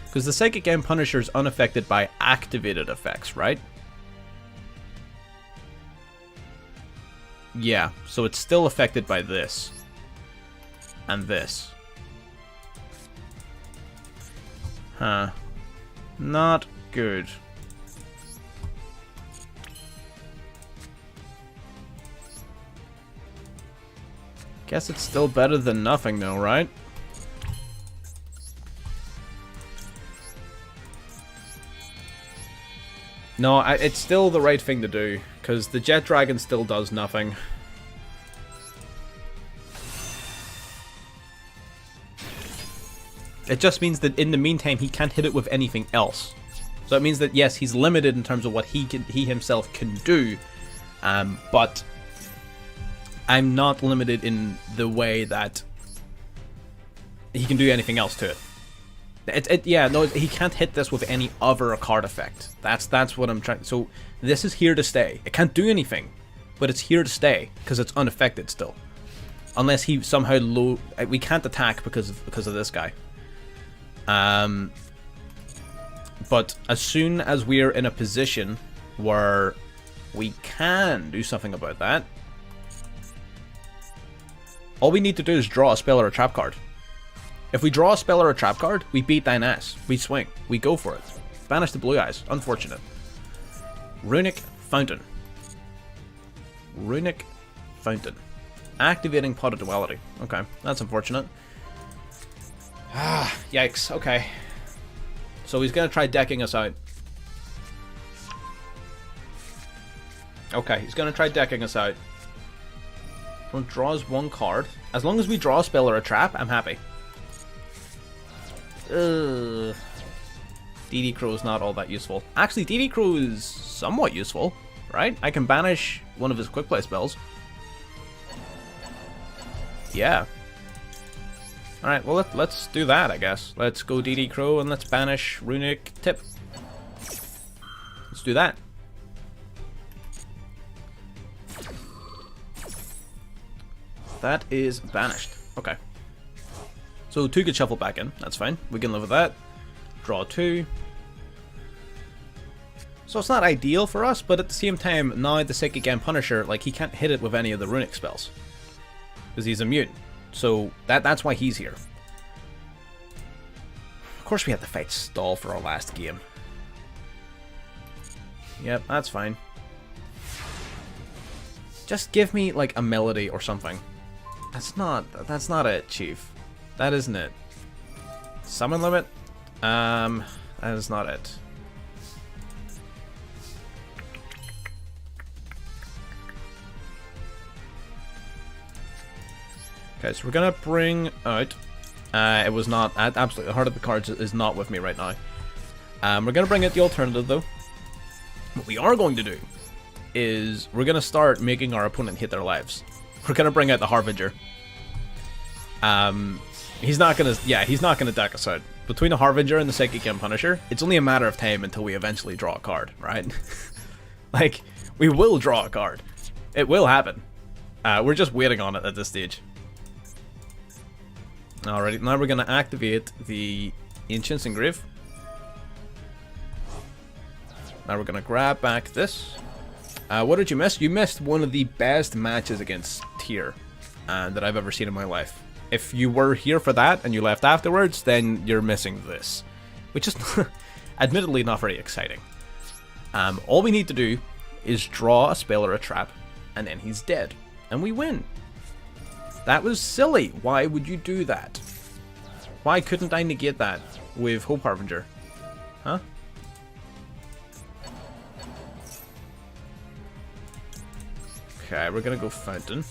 Because the Psychic Game Punisher is unaffected by activated effects, right? Yeah, so it's still affected by this. And this. Huh. Not good. Guess it's still better than nothing though, right? No, it's still the right thing to do, because the Jet Dragon still does nothing. It just means that in the meantime, he can't hit it with anything else. So it means that, yes, he's limited in terms of what he himself can do, but I'm not limited in the way that he can do anything else to it. Yeah, no, he can't hit this with any other card effect. That's what I'm trying. So this is here to stay. It can't do anything, but it's here to stay because it's unaffected still. Unless he somehow we can't attack because of this guy. But as soon as we're in a position where we can do something about that, all we need to do is draw a spell or a trap card. If we draw a spell or a trap card, we beat thine ass. We swing. We go for it. Banish the blue eyes. Unfortunate. Runic Fountain. Runic Fountain. Activating Pot of Duality. Okay, that's unfortunate. Ah, yikes. Okay. So he's going to try decking us out. Okay, he's going to try decking us out. So draws one card. As long as we draw a spell or a trap, I'm happy. DD Crow is not all that useful. Actually, DD Crow is somewhat useful, right? I can banish one of his quick play spells. Yeah. Alright, well, let's do that, I guess. Let's go DD Crow and let's banish Runic Tip. Let's do that. That is banished. Okay. So 2 get shuffled back in. That's fine. We can live with that. Draw 2. So it's not ideal for us, but at the same time, now the Psychic Game Punisher, like, he can't hit it with any of the runic spells. Because he's immune. So that's why he's here. Of course we had to fight Stall for our last game. Yep, that's fine. Just give me, like, a melody or something. That's not it, Chief. That isn't it. Summon limit? That is not it. Okay, so we're gonna bring out... it was not... Absolutely, the heart of the cards is not with me right now. We're gonna bring out the alternative, though. What we are going to do is we're gonna start making our opponent hit their lives. We're gonna bring out the Harbinger. He's not gonna deck us out. Between the Harbinger and the Psychic Game Punisher, it's only a matter of time until we eventually draw a card, right? Like, we will draw a card. It will happen. We're just waiting on it at this stage. Alrighty, now we're gonna activate the Ancient's Engrave. Now we're gonna grab back this. What did you miss? You missed one of the best matches against Tear that I've ever seen in my life. If you were here for that and you left afterwards, then you're missing this. Which is admittedly not very exciting. All we need to do is draw a spell or a trap, and then he's dead. And we win. That was silly. Why would you do that? Why couldn't I negate that with Hope Harbinger? Huh? Okay, we're gonna go Fountain.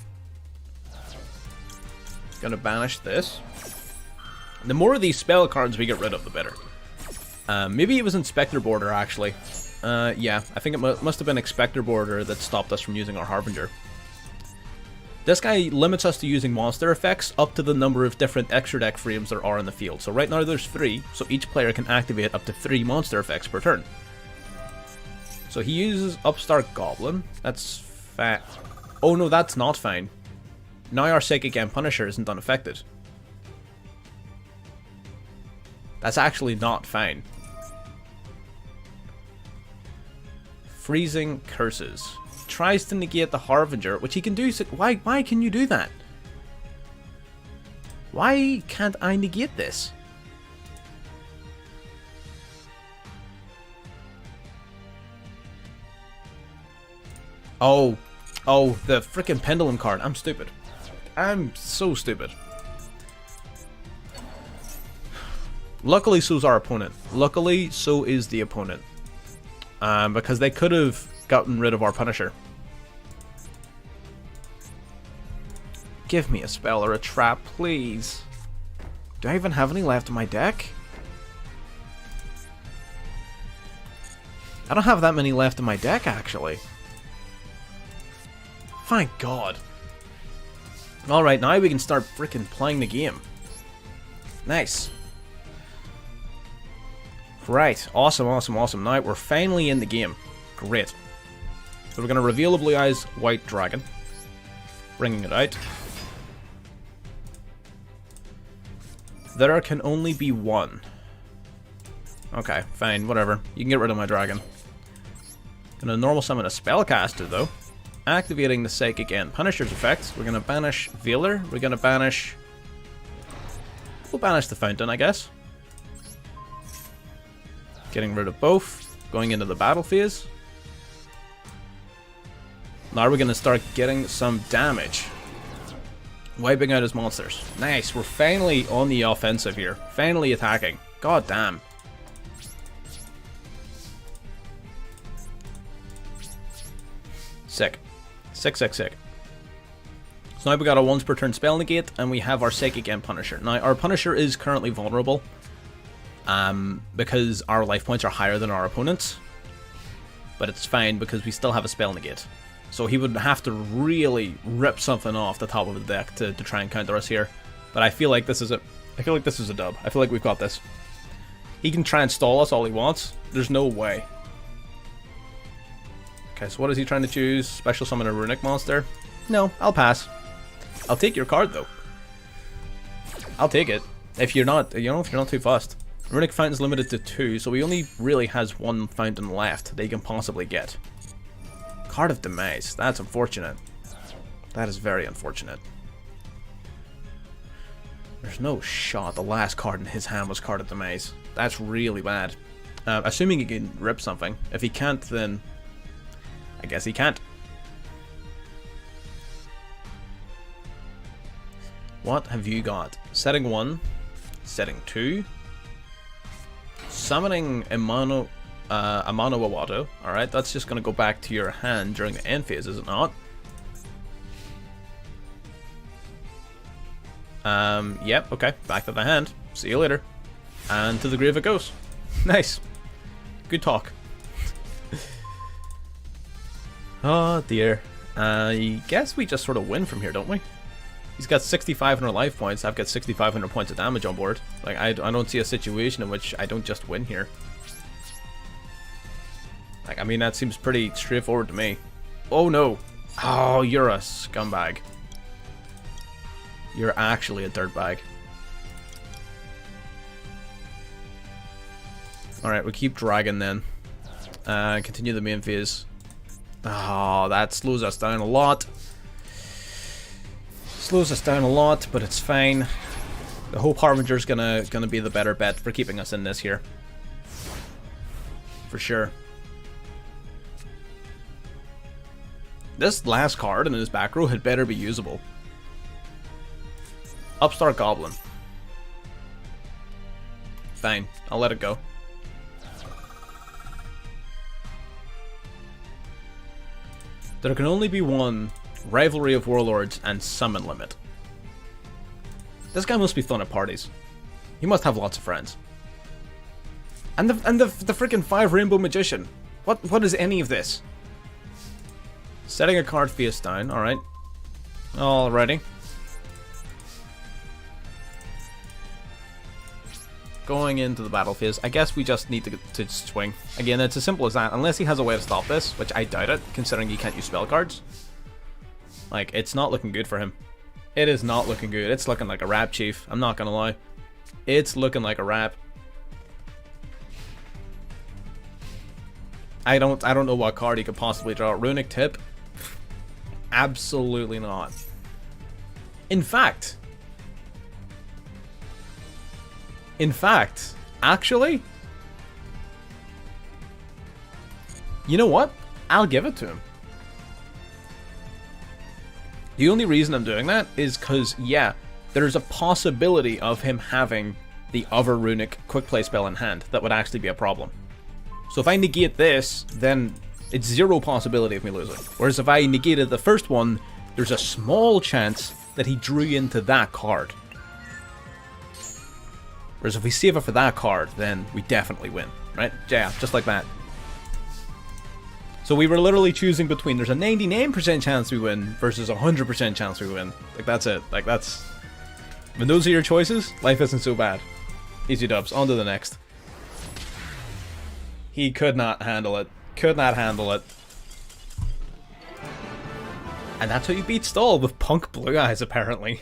Gonna banish this. The more of these spell cards we get rid of, the better. Maybe it was Inspector Border, actually. Yeah, I think it must have been Inspector Border that stopped us from using our Harbinger. This guy limits us to using monster effects up to the number of different extra deck frames there are in the field. So right now there's 3, so each player can activate up to 3 monster effects per turn. So he uses Upstart Goblin. That's fat. Oh no, that's not fine. Now our Psychic End Punisher isn't unaffected. That's actually not fine. Freezing Curses. Tries to negate the Harbinger, which he can do. Why can you do that? Why can't I negate this? Oh, the freaking Pendulum card. I'm stupid. I'm so stupid. Luckily, so's our opponent. Luckily, so is the opponent. Because they could have gotten rid of our Punisher. Give me a spell or a trap, please. Do I even have any left in my deck? I don't have that many left in my deck, actually. Thank God. Alright, now we can start freaking playing the game. Nice. Right, awesome, awesome, awesome. Now we're finally in the game. Great. So we're going to reveal a Blue Eyes White Dragon. Bringing it out. There can only be one. Okay, fine, whatever. You can get rid of my dragon. Gonna normal summon a spellcaster though. Activating the Psychic End Punisher's effects. We're gonna banish Veiler. We're gonna banish... We'll banish the Fountain, I guess. Getting rid of both. Going into the battle phase. Now we're gonna start getting some damage. Wiping out his monsters. Nice, we're finally on the offensive here. Finally attacking. God damn. Sick. Sick, sick, sick. So now we got a once per turn spell negate, and we have our Psychic End Punisher. Now, our Punisher is currently vulnerable. Because our life points are higher than our opponent's. But it's fine because we still have a spell negate. So he would have to really rip something off the top of the deck to try and counter us here. But I feel like this is a dub. I feel like we've got this. He can try and stall us all he wants. There's no way. Okay, so what is he trying to choose? Special summon a runic monster? No, I'll pass. I'll take your card though. I'll take it. If you're not, if you're not too fussed. Runic Fountain's limited to 2, so he only really has 1 fountain left that he can possibly get. Card of Demise. That's unfortunate. That is very unfortunate. There's no shot the last card in his hand was Card of Demise. That's really bad. Assuming he can rip something. If he can't, then I guess he can't. What have you got? Setting 1. Setting 2. Summoning Amano Awato. Alright, that's just going to go back to your hand during the end phase, is it not? Yep, okay. Back to the hand. See you later. And to the grave it goes. Nice. Good talk. Oh dear. I guess we just sort of win from here, don't we? He's got 6,500 life points. I've got 6,500 points of damage on board. Like, I don't see a situation in which I don't just win here. Like, I mean, that seems pretty straightforward to me. Oh no. Oh, you're a scumbag. You're actually a dirtbag. Alright, we keep dragging then. Continue the main phase. Oh, that slows us down a lot. Slows us down a lot, but it's fine. The Hope Harbinger's gonna be the better bet for keeping us in this here. For sure. This last card in his back row had better be usable. Upstart Goblin. Fine, I'll let it go. There can only be one Rivalry of Warlords and Summon Limit. This guy must be fun at parties. He must have lots of friends. And the freaking 5 Rainbow Magician. What is any of this? Setting a card face down, alright. Alrighty. Going into the battle phase. I guess we just need to swing. Again, it's as simple as that. Unless he has a way to stop this, which I doubt it, considering he can't use spell cards. Like, it's not looking good for him. It is not looking good. It's looking like a wrap, Chief. I'm not gonna lie. It's looking like a wrap. I don't know what card he could possibly draw. Runic Tip? Absolutely not. In fact, actually, you know what? I'll give it to him. The only reason I'm doing that is because, yeah, there's a possibility of him having the other runic quick play spell in hand that would actually be a problem. So if I negate this, then it's zero possibility of me losing. Whereas if I negated the first one, there's a small chance that he drew into that card. Whereas if we save it for that card, then we definitely win, right? Yeah, just like that. So we were literally choosing between there's a 99% chance we win versus a 100% chance we win. Like, that's it. Like, that's... When those are your choices, life isn't so bad. Easy dubs. On to the next. He could not handle it. Could not handle it. And that's how you beat Stall with Punk Blue Eyes, apparently.